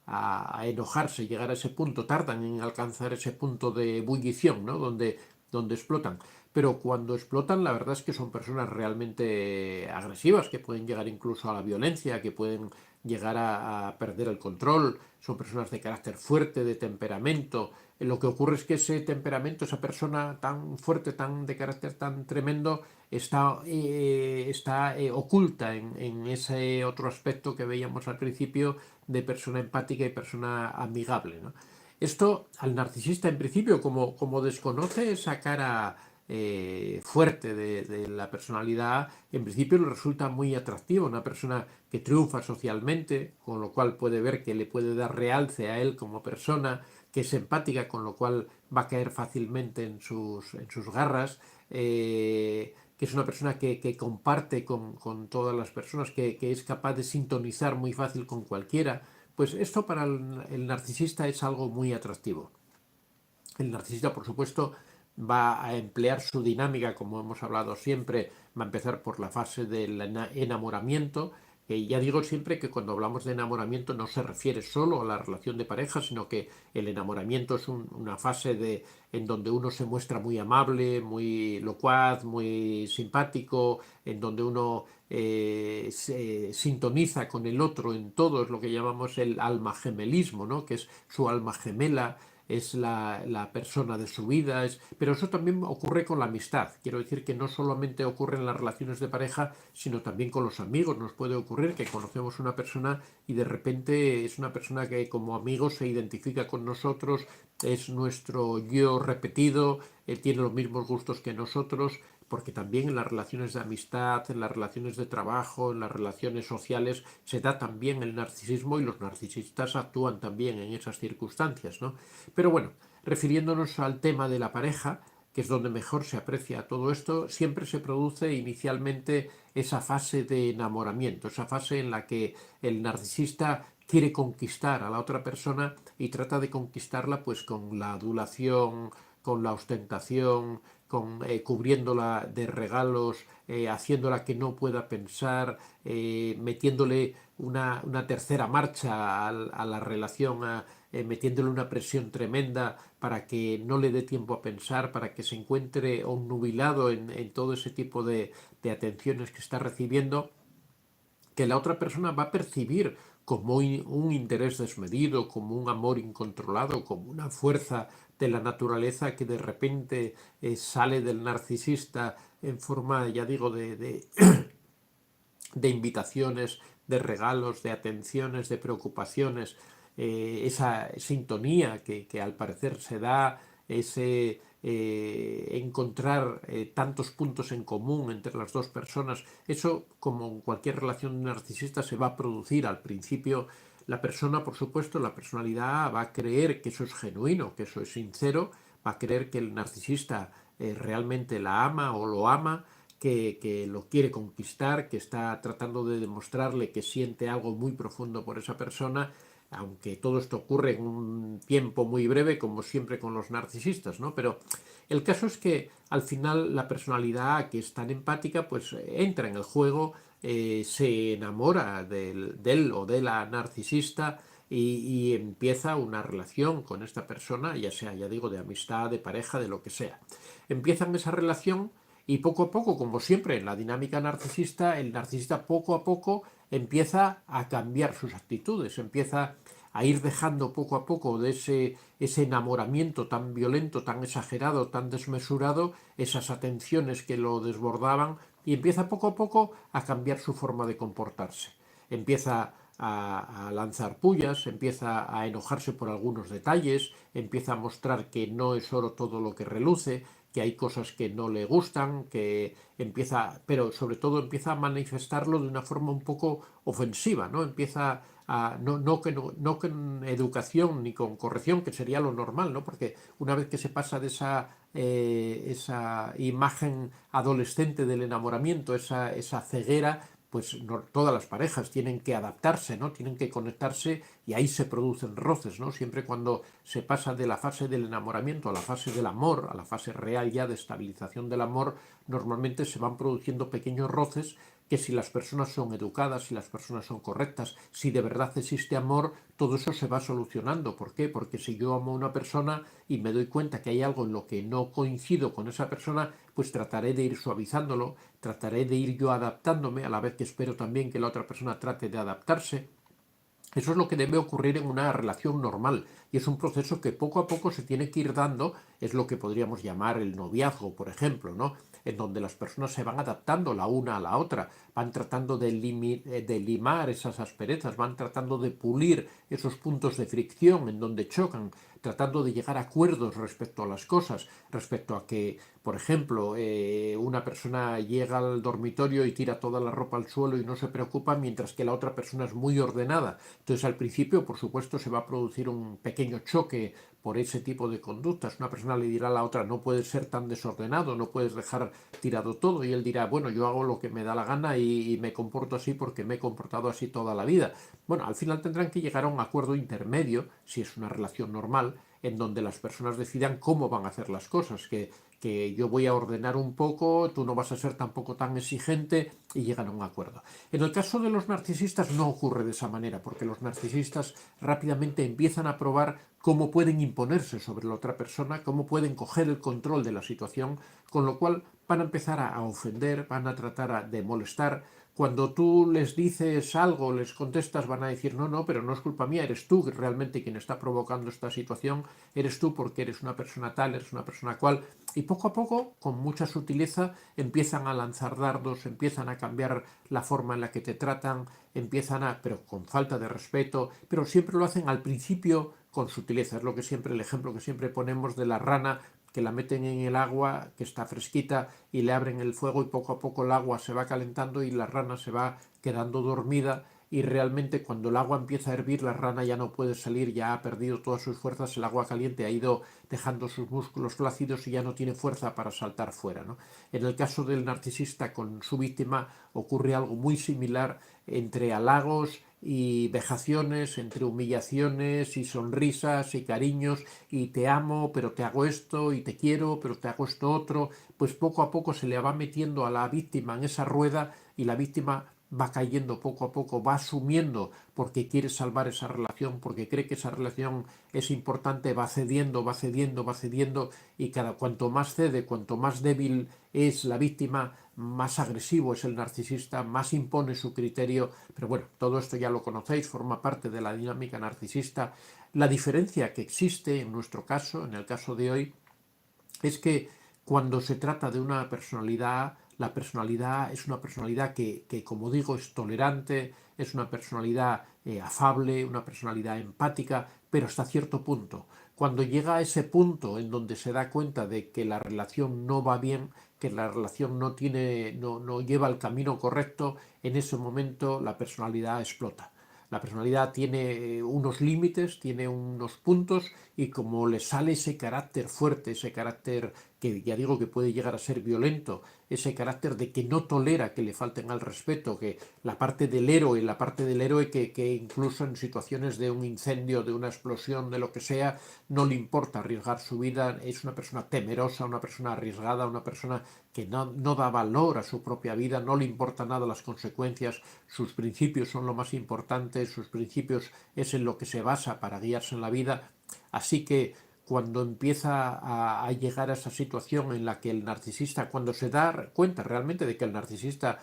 a enojarse, llegar a ese punto, tardan en alcanzar ese punto de ebullición, ¿no?, donde explotan. Pero cuando explotan, la verdad es que son personas realmente agresivas, que pueden llegar incluso a la violencia, que pueden llegar a perder el control, son personas de carácter fuerte, de temperamento. Lo que ocurre es que ese temperamento, esa persona tan fuerte, tan de carácter tan tremendo, está oculta en ese otro aspecto que veíamos al principio, de persona empática y persona amigable, ¿no? Esto al narcisista, en principio, como desconoce esa cara fuerte de la personalidad, en principio le resulta muy atractiva, una persona que triunfa socialmente, con lo cual puede ver que le puede dar realce a él como persona, que es empática, con lo cual va a caer fácilmente en sus garras, que es una persona que comparte con todas las personas, que es capaz de sintonizar muy fácil con cualquiera, pues esto para el narcisista es algo muy atractivo. El narcisista, por supuesto, va a emplear su dinámica, como hemos hablado siempre, va a empezar por la fase del enamoramiento, que ya digo siempre que cuando hablamos de enamoramiento no se refiere solo a la relación de pareja, sino que el enamoramiento es una fase en donde uno se muestra muy amable, muy locuaz, muy simpático, en donde uno se sintoniza con el otro en todo, es lo que llamamos el alma gemelismo, ¿no? Que es su alma gemela, es la persona de su vida, pero eso también ocurre con la amistad. Quiero decir que no solamente ocurre en las relaciones de pareja, sino también con los amigos. Nos puede ocurrir que conocemos una persona y de repente es una persona que como amigo se identifica con nosotros, es nuestro yo repetido, él tiene los mismos gustos que nosotros, porque también en las relaciones de amistad, en las relaciones de trabajo, en las relaciones sociales, se da también el narcisismo y los narcisistas actúan también en esas circunstancias, ¿no? Pero bueno, refiriéndonos al tema de la pareja, que es donde mejor se aprecia todo esto, siempre se produce inicialmente esa fase de enamoramiento, esa fase en la que el narcisista quiere conquistar a la otra persona y trata de conquistarla pues con la adulación, con la ostentación, cubriéndola de regalos, haciéndola que no pueda pensar, metiéndole una tercera marcha a la relación, metiéndole una presión tremenda para que no le dé tiempo a pensar, para que se encuentre obnubilado en todo ese tipo de atenciones que está recibiendo, que la otra persona va a percibir como un interés desmedido, como un amor incontrolado, como una fuerza de la naturaleza que de repente sale del narcisista en forma, ya digo, de invitaciones, de regalos, de atenciones, de preocupaciones, esa sintonía que al parecer se da, ese encontrar tantos puntos en común entre las dos personas, eso como en cualquier relación narcisista se va a producir al principio. La persona, por supuesto, la personalidad va a creer que eso es genuino, que eso es sincero, va a creer que el narcisista realmente la ama o lo ama, que lo quiere conquistar, que está tratando de demostrarle que siente algo muy profundo por esa persona, aunque todo esto ocurre en un tiempo muy breve, como siempre con los narcisistas, ¿no? Pero el caso es que al final la personalidad que es tan empática, pues entra en el juego, se enamora del o de la narcisista y empieza una relación con esta persona, ya sea, ya digo, de amistad, de pareja, de lo que sea. Empiezan esa relación y poco a poco, como siempre en la dinámica narcisista, el narcisista poco a poco empieza a cambiar sus actitudes, empieza a ir dejando poco a poco de ese enamoramiento tan violento, tan exagerado, tan desmesurado, esas atenciones que lo desbordaban, y empieza poco a poco a cambiar su forma de comportarse. Empieza a lanzar pullas, empieza a enojarse por algunos detalles, empieza a mostrar que no es oro todo lo que reluce, que hay cosas que no le gustan, que empieza, pero sobre todo empieza a manifestarlo de una forma un poco ofensiva, ¿no? Empieza a, no con educación ni con corrección, que sería lo normal, ¿no? Porque una vez que se pasa de esa imagen adolescente del enamoramiento, esa ceguera, pues no, todas las parejas tienen que adaptarse, ¿no? Tienen que conectarse y ahí se producen roces, ¿no? Siempre cuando se pasa de la fase del enamoramiento a la fase del amor, a la fase real ya de estabilización del amor, normalmente se van produciendo pequeños roces que si las personas son educadas, si las personas son correctas, si de verdad existe amor, todo eso se va solucionando. ¿Por qué? Porque si yo amo a una persona y me doy cuenta que hay algo en lo que no coincido con esa persona, pues trataré de ir suavizándolo, trataré de ir yo adaptándome, a la vez que espero también que la otra persona trate de adaptarse. Eso es lo que debe ocurrir en una relación normal. y es un proceso que poco a poco se tiene que ir dando, es lo que podríamos llamar el noviazgo, por ejemplo, ¿no? En donde las personas se van adaptando la una a la otra, van tratando de limar esas asperezas, van tratando de pulir esos puntos de fricción en donde chocan, tratando de llegar a acuerdos respecto a las cosas, respecto a que, por ejemplo, una persona llega al dormitorio y tira toda la ropa al suelo y no se preocupa, mientras que la otra persona es muy ordenada. Entonces, al principio, por supuesto, se va a producir un pequeño choque por ese tipo de conductas. Una persona le dirá a la otra, no puedes ser tan desordenado, no puedes dejar tirado todo, y él dirá, bueno, yo hago lo que me da la gana y me comporto así porque me he comportado así toda la vida. Bueno, al final tendrán que llegar a un acuerdo intermedio, si es una relación normal, en donde las personas decidan cómo van a hacer las cosas, que yo voy a ordenar un poco, tú no vas a ser tampoco tan exigente, y llegan a un acuerdo. En el caso de los narcisistas no ocurre de esa manera, porque los narcisistas rápidamente empiezan a probar cómo pueden imponerse sobre la otra persona, cómo pueden coger el control de la situación, con lo cual van a empezar a ofender, van a tratar de molestar. Cuando tú les dices algo, les contestas, van a decir, no, no, pero no es culpa mía, eres tú realmente quien está provocando esta situación, eres tú porque eres una persona tal, eres una persona cual, y poco a poco, con mucha sutileza, empiezan a lanzar dardos, empiezan a cambiar la forma en la que te tratan, pero con falta de respeto, pero siempre lo hacen al principio con sutileza. Es lo que siempre, el ejemplo que siempre ponemos de la rana, que la meten en el agua, que está fresquita, y le abren el fuego y poco a poco el agua se va calentando y la rana se va quedando dormida, y realmente cuando el agua empieza a hervir la rana ya no puede salir, ya ha perdido todas sus fuerzas, el agua caliente ha ido dejando sus músculos flácidos y ya no tiene fuerza para saltar fuera, ¿no? En el caso del narcisista con su víctima ocurre algo muy similar, entre halagos y vejaciones, entre humillaciones y sonrisas y cariños, y te amo, pero te hago esto, y te quiero, pero te hago esto otro, pues poco a poco se le va metiendo a la víctima en esa rueda, y la víctima va cayendo poco a poco, va asumiendo porque quiere salvar esa relación, porque cree que esa relación es importante, va cediendo, va cediendo, va cediendo, y cuanto más cede, cuanto más débil es la víctima, más agresivo es el narcisista, más impone su criterio. Pero bueno, todo esto ya lo conocéis, forma parte de la dinámica narcisista. La diferencia que existe en nuestro caso, en el caso de hoy, es que cuando se trata de una personalidad, la personalidad es una personalidad que, como digo, es tolerante, es una personalidad afable, una personalidad empática, pero hasta cierto punto. Cuando llega a ese punto en donde se da cuenta de que la relación no va bien, que la relación no lleva el camino correcto, en ese momento la personalidad explota. La personalidad tiene unos límites, tiene unos puntos, y como le sale ese carácter fuerte, ese carácter que ya digo que puede llegar a ser violento, ese carácter de que no tolera que le falten al respeto, que la parte del héroe que incluso en situaciones de un incendio, de una explosión, de lo que sea, no le importa arriesgar su vida, es una persona temerosa, una persona arriesgada, una persona que no da valor a su propia vida, no le importa nada las consecuencias, sus principios son lo más importante, sus principios es en lo que se basa para guiarse en la vida. Así que cuando empieza a llegar a esa situación en la que el narcisista, cuando se da cuenta realmente de que el narcisista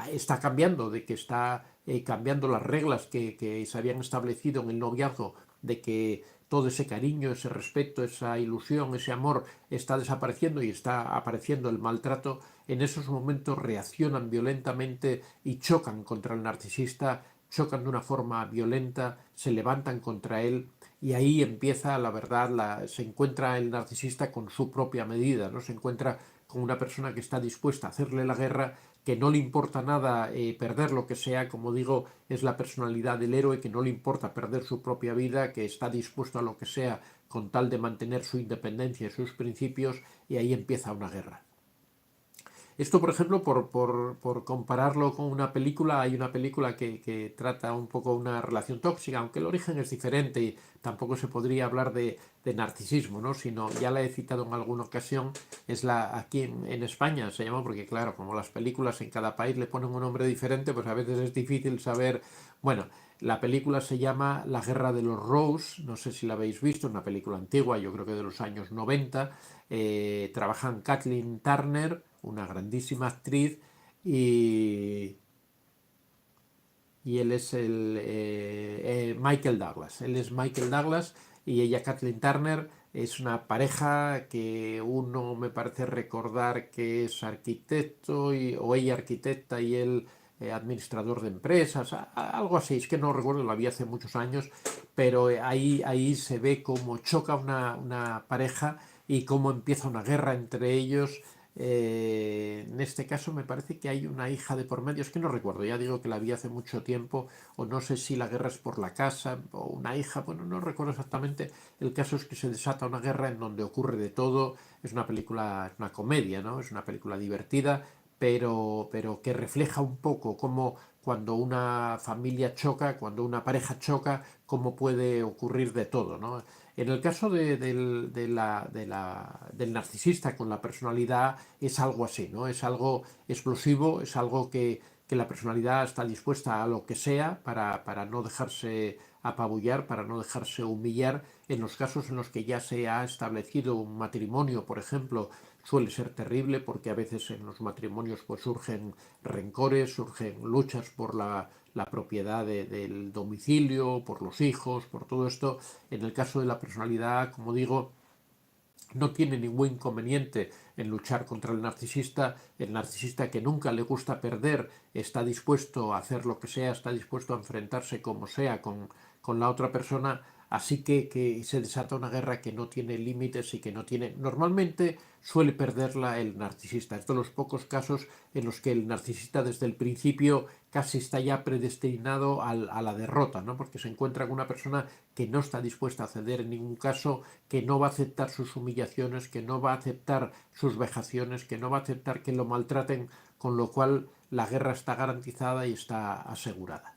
está cambiando, de que está cambiando las reglas que se habían establecido en el noviazgo, de que todo ese cariño, ese respeto, esa ilusión, ese amor está desapareciendo y está apareciendo el maltrato, en esos momentos reaccionan violentamente y chocan contra el narcisista, chocan de una forma violenta, se levantan contra él, y ahí empieza la verdad, se encuentra el narcisista con su propia medida, ¿no? Se encuentra con una persona que está dispuesta a hacerle la guerra, que no le importa nada perder lo que sea, como digo, es la personalidad del héroe, que no le importa perder su propia vida, que está dispuesto a lo que sea con tal de mantener su independencia y sus principios, y ahí empieza una guerra. Esto, por ejemplo, por compararlo con una película, hay una película que trata un poco una relación tóxica, aunque el origen es diferente y tampoco se podría hablar de narcisismo, ¿no? Sino, ya la he citado en alguna ocasión, es aquí en España se llama, porque claro, como las películas en cada país le ponen un nombre diferente, pues a veces es difícil saber. Bueno, la película se llama La Guerra de los Rose, no sé si la habéis visto, es una película antigua, yo creo que de los años 90. Trabajan Kathleen Turner, una grandísima actriz, y, y él es Michael Douglas. Él es Michael Douglas, y ella, Kathleen Turner, es una pareja que uno me parece recordar que es arquitecto o ella arquitecta y él administrador de empresas, algo así, es que no recuerdo, lo vi hace muchos años, pero ahí se ve cómo choca una pareja y cómo empieza una guerra entre ellos. En este caso me parece que hay una hija de por medio, es que no recuerdo, ya digo que la vi hace mucho tiempo, o no sé si la guerra es por la casa, o una hija, bueno, no recuerdo exactamente. El caso es que se desata una guerra en donde ocurre de todo, es una película, es una comedia, ¿no? Es una película divertida, pero que refleja un poco cómo cuando una familia choca, cuando una pareja choca, cómo puede ocurrir de todo, ¿no? En el caso del narcisista con la personalidad es algo así, ¿no? Es algo explosivo, es algo que la personalidad está dispuesta a lo que sea para no dejarse apabullar, para no dejarse humillar. En los casos en los que ya se ha establecido un matrimonio, por ejemplo, suele ser terrible porque a veces en los matrimonios pues surgen rencores, surgen luchas por la propiedad del domicilio, por los hijos, por todo esto. En el caso de la personalidad, como digo, no tiene ningún inconveniente en luchar contra el narcisista que nunca le gusta perder, está dispuesto a hacer lo que sea, está dispuesto a enfrentarse como sea con la otra persona, así que se desata una guerra que no tiene límites y que no tiene... Normalmente suele perderla el narcisista. Es de los pocos casos en los que el narcisista desde el principio casi está ya predestinado a la derrota, ¿no? Porque se encuentra con una persona que no está dispuesta a ceder en ningún caso, que no va a aceptar sus humillaciones, que no va a aceptar sus vejaciones, que no va a aceptar que lo maltraten, con lo cual la guerra está garantizada y está asegurada.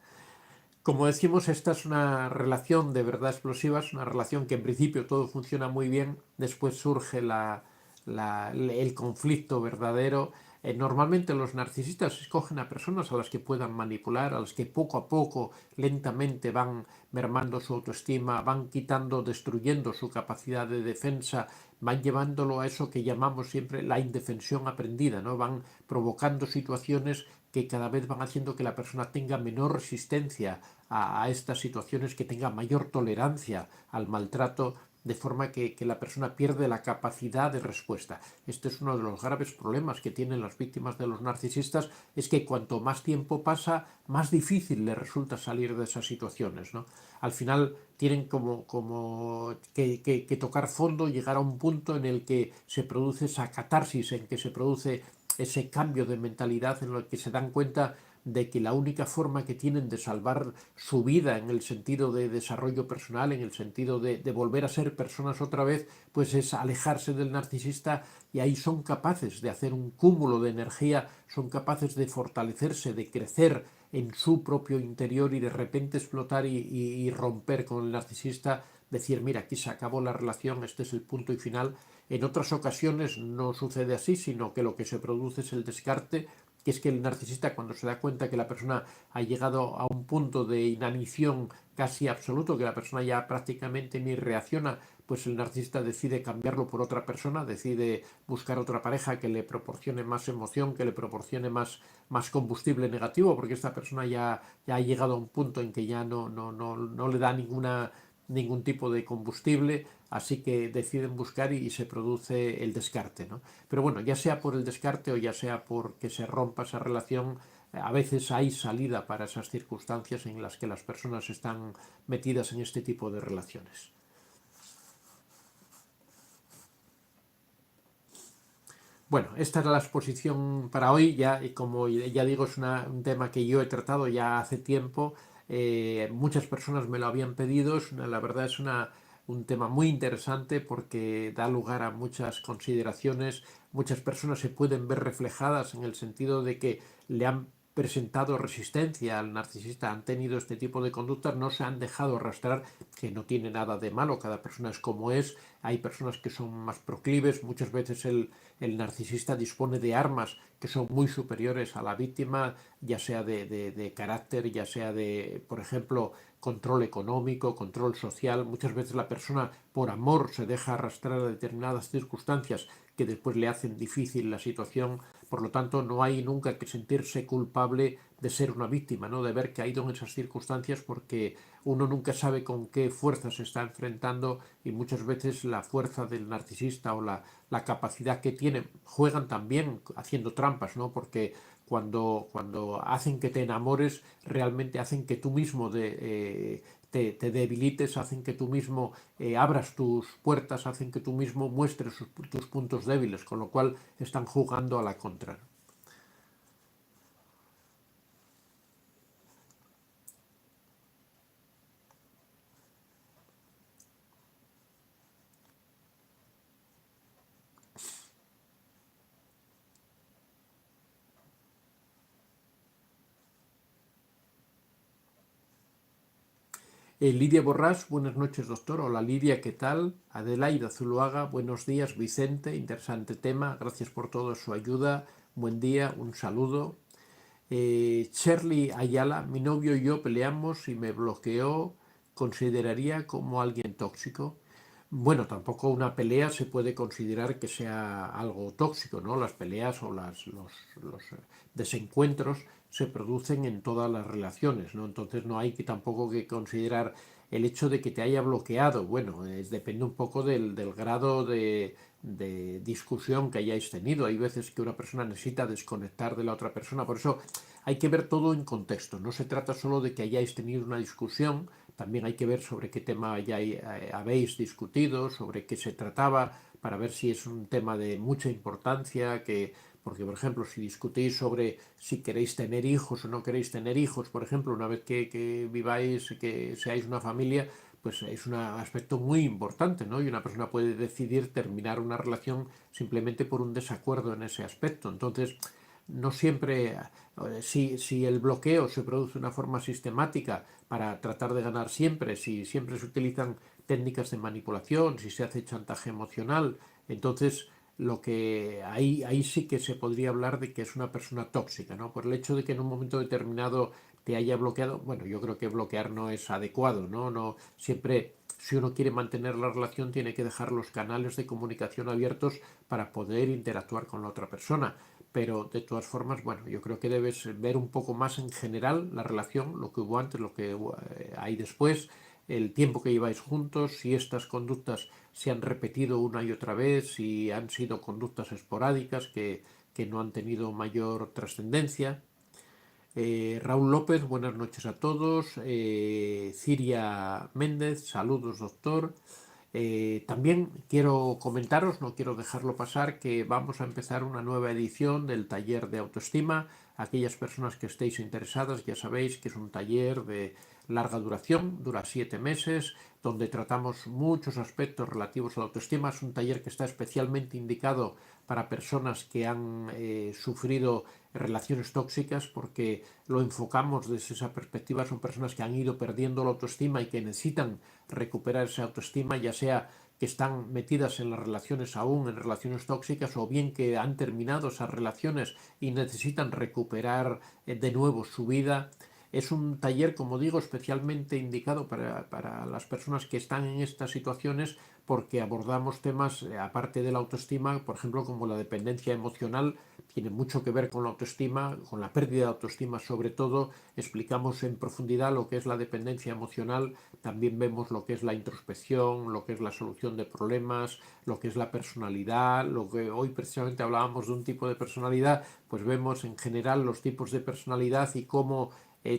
Como decimos, esta es una relación de verdad explosiva, es una relación que en principio todo funciona muy bien, después surge el conflicto verdadero. Normalmente los narcisistas escogen a personas a las que puedan manipular, a las que poco a poco, lentamente van mermando su autoestima, van quitando, destruyendo su capacidad de defensa, van llevándolo a eso que llamamos siempre la indefensión aprendida, ¿no? Van provocando situaciones que cada vez van haciendo que la persona tenga menor resistencia a estas situaciones, que tenga mayor tolerancia al maltrato, de forma que la persona pierde la capacidad de respuesta. Este es uno de los graves problemas que tienen las víctimas de los narcisistas, es que cuanto más tiempo pasa, más difícil les resulta salir de esas situaciones, ¿no? Al final tienen que tocar fondo, llegar a un punto en el que se produce esa catarsis, en que se produce ese cambio de mentalidad, en el que se dan cuenta de que la única forma que tienen de salvar su vida en el sentido de desarrollo personal, en el sentido de volver a ser personas otra vez, pues es alejarse del narcisista, y ahí son capaces de hacer un cúmulo de energía, son capaces de fortalecerse, de crecer en su propio interior y de repente explotar y romper con el narcisista, decir, mira, aquí se acabó la relación, este es el punto y final. En otras ocasiones no sucede así, sino que lo que se produce es el descarte, que es que el narcisista, cuando se da cuenta que la persona ha llegado a un punto de inanición casi absoluto, que la persona ya prácticamente ni reacciona, pues el narcisista decide cambiarlo por otra persona, decide buscar otra pareja que le proporcione más emoción, que le proporcione más combustible negativo, porque esta persona ya ha llegado a un punto en que ya no le da ningún tipo de combustible, así que deciden buscar y se produce el descarte, ¿no? Pero bueno, ya sea por el descarte o ya sea porque se rompa esa relación, a veces hay salida para esas circunstancias en las que las personas están metidas en este tipo de relaciones. Bueno, esta es la exposición para hoy, ya, y como ya digo, es un tema que yo he tratado ya hace tiempo. Muchas personas me lo habían pedido, la verdad es un tema muy interesante porque da lugar a muchas consideraciones. Muchas personas se pueden ver reflejadas en el sentido de que le han presentado resistencia al narcisista, han tenido este tipo de conductas, no se han dejado arrastrar, que no tiene nada de malo, cada persona es como es. Hay personas que son más proclives, muchas veces el narcisista dispone de armas que son muy superiores a la víctima, ya sea de carácter, ya sea de, por ejemplo, control económico, control social. Muchas veces la persona por amor se deja arrastrar a determinadas circunstancias que después le hacen difícil la situación, Por lo tanto, no hay nunca que sentirse culpable de ser una víctima, ¿no? De haber caído en esas circunstancias, porque uno nunca sabe con qué fuerza se está enfrentando, y muchas veces la fuerza del narcisista o la capacidad que tiene juegan también haciendo trampas, ¿no? Porque cuando hacen que te enamores, realmente hacen que tú mismo te debilites, hacen que tú mismo abras tus puertas, hacen que tú mismo muestres tus puntos débiles, con lo cual están jugando a la contra. Lidia Borrás, buenas noches, doctor. Hola Lidia, ¿qué tal? Adelaida Zuluaga, buenos días. Vicente, interesante tema, gracias por toda su ayuda. Buen día, un saludo. Shirley Ayala, mi novio y yo peleamos y me bloqueó, ¿consideraría como alguien tóxico? Bueno, tampoco una pelea se puede considerar que sea algo tóxico, ¿no? Las peleas o los desencuentros se producen en todas las relaciones, ¿no? Entonces no hay que tampoco que considerar el hecho de que te haya bloqueado. Bueno, depende un poco del grado de discusión que hayáis tenido. Hay veces que una persona necesita desconectar de la otra persona, por eso hay que ver todo en contexto. No se trata solo de que hayáis tenido una discusión, también hay que ver sobre qué tema ya habéis discutido, sobre qué se trataba, para ver si es un tema de mucha importancia, porque por ejemplo, si discutís sobre si queréis tener hijos o no queréis tener hijos, por ejemplo, una vez que viváis, que seáis una familia, pues es un aspecto muy importante, ¿no? Y una persona puede decidir terminar una relación simplemente por un desacuerdo en ese aspecto. Entonces, no siempre, si el bloqueo se produce de una forma sistemática para tratar de ganar siempre, si siempre se utilizan técnicas de manipulación, si se hace chantaje emocional, entonces ahí sí que se podría hablar de que es una persona tóxica, ¿no? Por el hecho de que en un momento determinado te haya bloqueado, bueno, yo creo que bloquear no es adecuado, ¿no? No siempre, si uno quiere mantener la relación, tiene que dejar los canales de comunicación abiertos para poder interactuar con la otra persona. Pero de todas formas, bueno, yo creo que debes ver un poco más en general la relación, lo que hubo antes, lo que hay después, el tiempo que lleváis juntos, si estas conductas se han repetido una y otra vez, si han sido conductas esporádicas que no han tenido mayor trascendencia. Raúl López, buenas noches a todos. Ciria Méndez, saludos doctor. También quiero comentaros, no quiero dejarlo pasar, que vamos a empezar una nueva edición del taller de autoestima. Aquellas personas que estéis interesadas, ya sabéis que es un taller de larga duración, dura 7 meses, donde tratamos muchos aspectos relativos a la autoestima. Es un taller que está especialmente indicado para personas que han sufrido relaciones tóxicas, porque lo enfocamos desde esa perspectiva. Son personas que han ido perdiendo la autoestima y que necesitan recuperar esa autoestima, ya sea que están metidas en las relaciones aún, en relaciones tóxicas, o bien que han terminado esas relaciones y necesitan recuperar de nuevo su vida. Es un taller, como digo, especialmente indicado para las personas que están en estas situaciones, porque abordamos temas, aparte de la autoestima, por ejemplo, como la dependencia emocional, tiene mucho que ver con la autoestima, con la pérdida de autoestima sobre todo. Explicamos en profundidad lo que es la dependencia emocional, también vemos lo que es la introspección, lo que es la solución de problemas, lo que es la personalidad, lo que hoy precisamente hablábamos de un tipo de personalidad, pues vemos en general los tipos de personalidad y cómo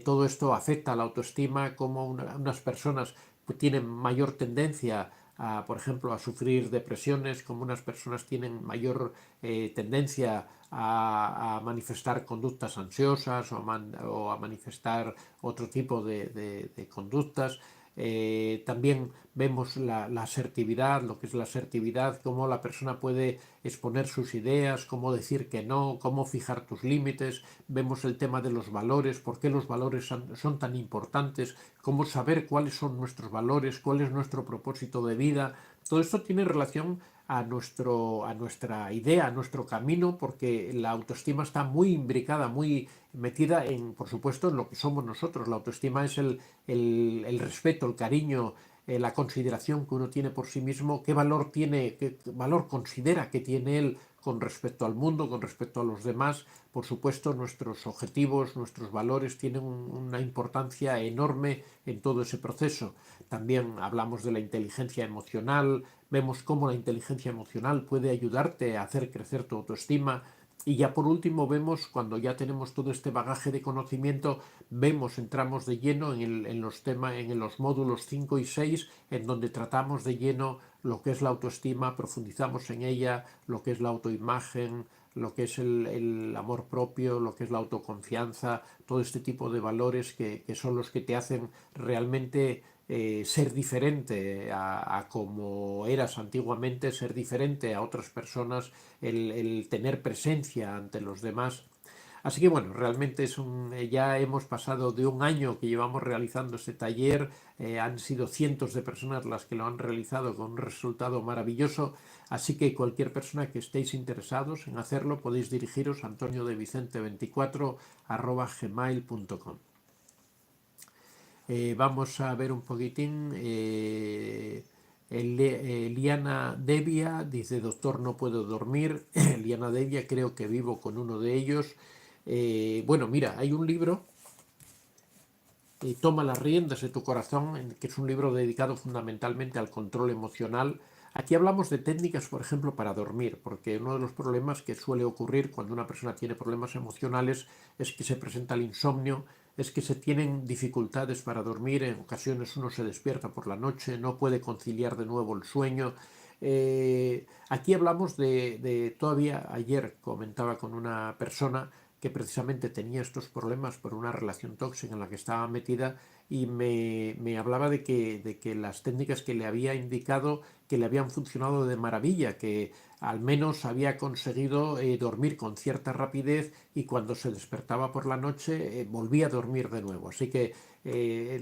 todo esto afecta a la autoestima, cómo unas personas pues, tienen mayor tendencia por ejemplo, a sufrir depresiones, como unas personas tienen mayor tendencia a manifestar conductas ansiosas o a manifestar otro tipo de conductas. También vemos la asertividad, lo que es la asertividad, cómo la persona puede exponer sus ideas, cómo decir que no, cómo fijar tus límites. Vemos el tema de los valores, por qué los valores son tan importantes, cómo saber cuáles son nuestros valores, cuál es nuestro propósito de vida. Todo esto tiene relación a nuestra idea, a nuestro camino, porque la autoestima está muy imbricada, muy metida por supuesto, en lo que somos nosotros. La autoestima es el respeto, el cariño, la consideración que uno tiene por sí mismo, qué valor considera que tiene él con respecto al mundo, con respecto a los demás. Por supuesto, nuestros objetivos, nuestros valores tienen una importancia enorme en todo ese proceso. También hablamos de la inteligencia emocional, vemos cómo la inteligencia emocional puede ayudarte a hacer crecer tu autoestima. Y ya por último vemos, cuando ya tenemos todo este bagaje de conocimiento, entramos de lleno en los temas, en los módulos 5 y 6, en donde tratamos de lleno lo que es la autoestima, profundizamos en ella, lo que es la autoimagen, lo que es el amor propio, lo que es la autoconfianza, todo este tipo de valores que son los que te hacen realmente ser diferente a como eras antiguamente, ser diferente a otras personas, el tener presencia ante los demás. Así que bueno, realmente ya hemos pasado de un año que llevamos realizando este taller, han sido cientos de personas las que lo han realizado con un resultado maravilloso, así que cualquier persona que estéis interesados en hacerlo podéis dirigiros a antoniodevicente24@gmail.com. Vamos a ver un poquitín. Liana Devia dice: doctor, no puedo dormir. Liana Devia, creo que vivo con uno de ellos. Bueno, mira, hay un libro, Toma las riendas de tu corazón, que es un libro dedicado fundamentalmente al control emocional. Aquí hablamos de técnicas, por ejemplo, para dormir, porque uno de los problemas que suele ocurrir cuando una persona tiene problemas emocionales es que se presenta el insomnio, es que se tienen dificultades para dormir, en ocasiones uno se despierta por la noche, no puede conciliar de nuevo el sueño. Aquí hablamos todavía ayer comentaba con una persona que precisamente tenía estos problemas por una relación tóxica en la que estaba metida y me hablaba de que las técnicas que le había indicado que le habían funcionado de maravilla, que al menos había conseguido dormir con cierta rapidez y cuando se despertaba por la noche volvía a dormir de nuevo. Así que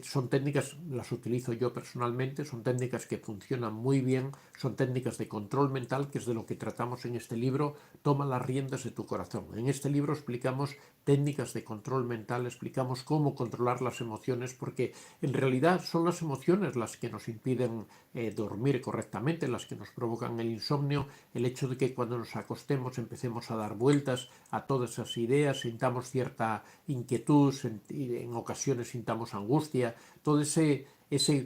son técnicas, las utilizo yo personalmente, son técnicas que funcionan muy bien, son técnicas de control mental, que es de lo que tratamos en este libro, Toma las riendas de tu corazón. En este libro explicamos técnicas de control mental, explicamos cómo controlar las emociones, porque en realidad son las emociones las que nos impiden dormir correctamente, las que nos provocan el insomnio, el hecho de que cuando nos acostemos empecemos a dar vueltas a todas esas ideas, sintamos cierta inquietud, en ocasiones sintamos angustia, todo ese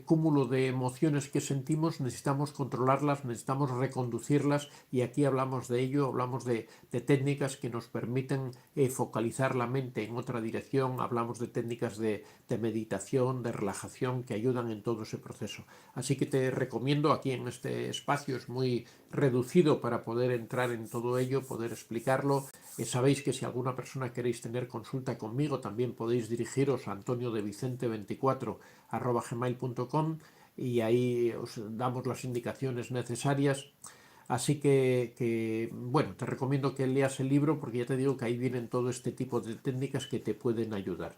cúmulo de emociones que sentimos, necesitamos controlarlas, necesitamos reconducirlas y aquí hablamos de ello, hablamos de técnicas que nos permiten focalizar la mente en otra dirección, hablamos de técnicas de meditación, de relajación que ayudan en todo ese proceso. Así que te recomiendo aquí en este espacio, es muy reducido para poder entrar en todo ello, poder explicarlo. Sabéis que si alguna persona queréis tener consulta conmigo, también podéis dirigiros a antoniodevicente24@gmail.com y ahí os damos las indicaciones necesarias. Así bueno, te recomiendo que leas el libro porque ya te digo que ahí vienen todo este tipo de técnicas que te pueden ayudar.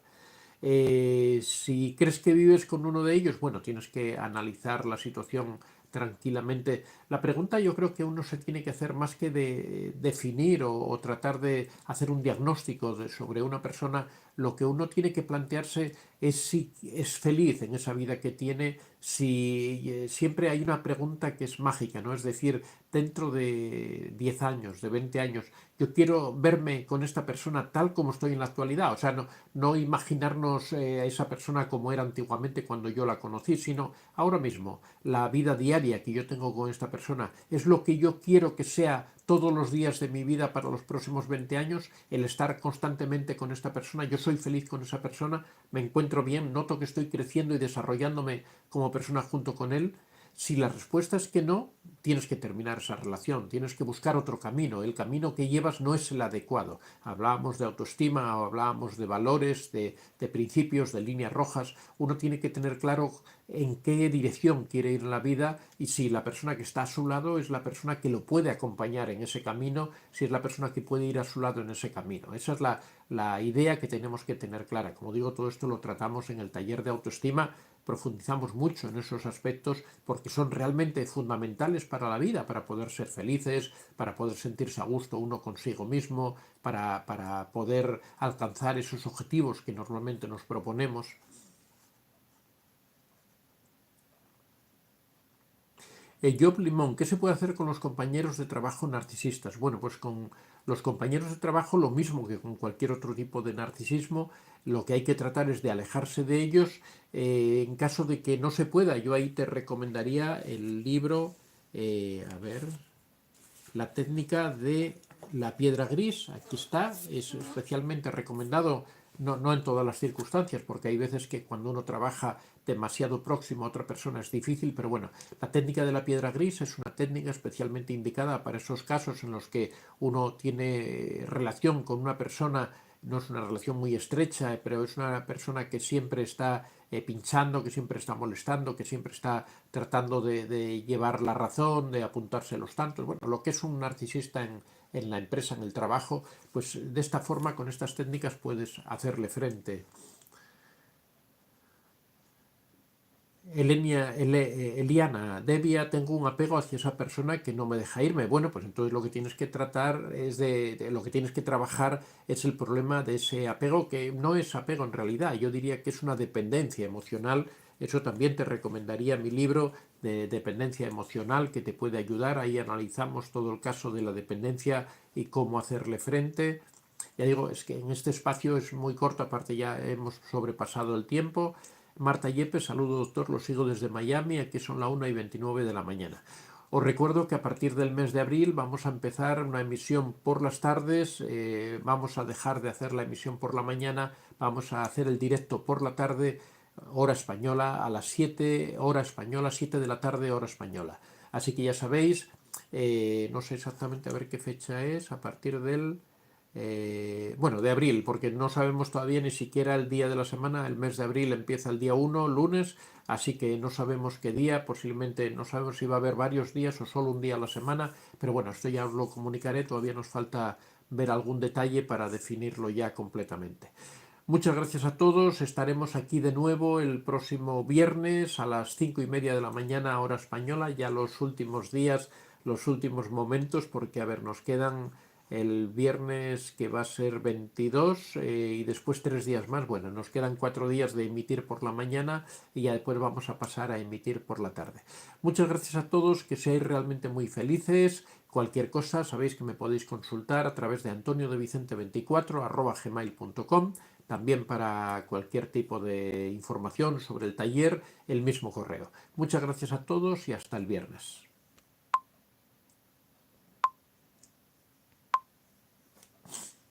Si crees que vives con uno de ellos, bueno, tienes que analizar la situación tranquilamente. La pregunta yo creo que uno se tiene que hacer más que de definir o tratar de hacer un diagnóstico sobre una persona, lo que uno tiene que plantearse es si es feliz en esa vida que tiene, si siempre hay una pregunta que es mágica, ¿no? Es decir, dentro de 10 años, de 20 años, yo quiero verme con esta persona tal como estoy en la actualidad, o sea, no imaginarnos a esa persona como era antiguamente cuando yo la conocí, sino ahora mismo, la vida diaria que yo tengo con esta persona, es lo que yo quiero que sea todos los días de mi vida para los próximos 20 años, el estar constantemente con esta persona, yo soy feliz con esa persona, me encuentro bien, noto que estoy creciendo y desarrollándome como persona junto con él. Si la respuesta es que no, tienes que terminar esa relación, tienes que buscar otro camino. El camino que llevas no es el adecuado. Hablábamos de autoestima, o hablábamos de valores, de principios, de líneas rojas. Uno tiene que tener claro en qué dirección quiere ir en la vida y si la persona que está a su lado es la persona que lo puede acompañar en ese camino, si es la persona que puede ir a su lado en ese camino. Esa es la idea que tenemos que tener clara. Como digo, todo esto lo tratamos en el taller de autoestima, profundizamos mucho en esos aspectos porque son realmente fundamentales para la vida, para poder ser felices, para poder sentirse a gusto uno consigo mismo, para poder alcanzar esos objetivos que normalmente nos proponemos. Job Limón, ¿qué se puede hacer con los compañeros de trabajo narcisistas? Bueno, pues con los compañeros de trabajo lo mismo que con cualquier otro tipo de narcisismo, lo que hay que tratar es de alejarse de ellos. En caso de que no se pueda, yo ahí te recomendaría el libro, a ver, La técnica de la piedra gris, aquí está, es especialmente recomendado, no en todas las circunstancias, porque hay veces que cuando uno trabaja demasiado próximo a otra persona es difícil, pero bueno, la técnica de la piedra gris es una técnica especialmente indicada para esos casos en los que uno tiene relación con una persona, no es una relación muy estrecha, pero es una persona que siempre está pinchando, que siempre está molestando, que siempre está tratando de llevar la razón, de apuntarse los tantos. Bueno, lo que es un narcisista en la empresa, en el trabajo, pues de esta forma, con estas técnicas, puedes hacerle frente. Eliana, Devia, tengo un apego hacia esa persona que no me deja irme. Bueno, pues entonces lo que tienes que tratar es lo que tienes que trabajar es el problema de ese apego, que no es apego en realidad, yo diría que es una dependencia emocional. Eso también te recomendaría mi libro de dependencia emocional, que te puede ayudar. Ahí analizamos todo el caso de la dependencia y cómo hacerle frente. Ya digo, es que en este espacio es muy corto, aparte ya hemos sobrepasado el tiempo. Marta Yepes, saludo doctor, lo sigo desde Miami, aquí son la 1:29 de la mañana. Os recuerdo que a partir del mes de abril vamos a empezar una emisión por las tardes, vamos a dejar de hacer la emisión por la mañana, vamos a hacer el directo por la tarde, hora española, a las 7, hora española, 7 de la tarde, hora española. Así que ya sabéis, no sé exactamente a ver qué fecha es, a partir del bueno, de abril, porque no sabemos todavía ni siquiera el día de la semana. El mes de abril empieza el día 1, lunes, así que no sabemos qué día, posiblemente no sabemos si va a haber varios días o solo un día a la semana, pero bueno, esto ya os lo comunicaré, todavía nos falta ver algún detalle para definirlo ya completamente. Muchas gracias a todos, estaremos aquí de nuevo el próximo viernes a las 5:30 de la mañana, hora española, ya los últimos días, los últimos momentos, porque a ver, nos quedan el viernes que va a ser 22 y después 3 días más. Bueno, nos quedan 4 días de emitir por la mañana y ya después vamos a pasar a emitir por la tarde. Muchas gracias a todos, que seáis realmente muy felices. Cualquier cosa sabéis que me podéis consultar a través de antoniodevicente24@gmail.com. También para cualquier tipo de información sobre el taller, el mismo correo. Muchas gracias a todos y hasta el viernes.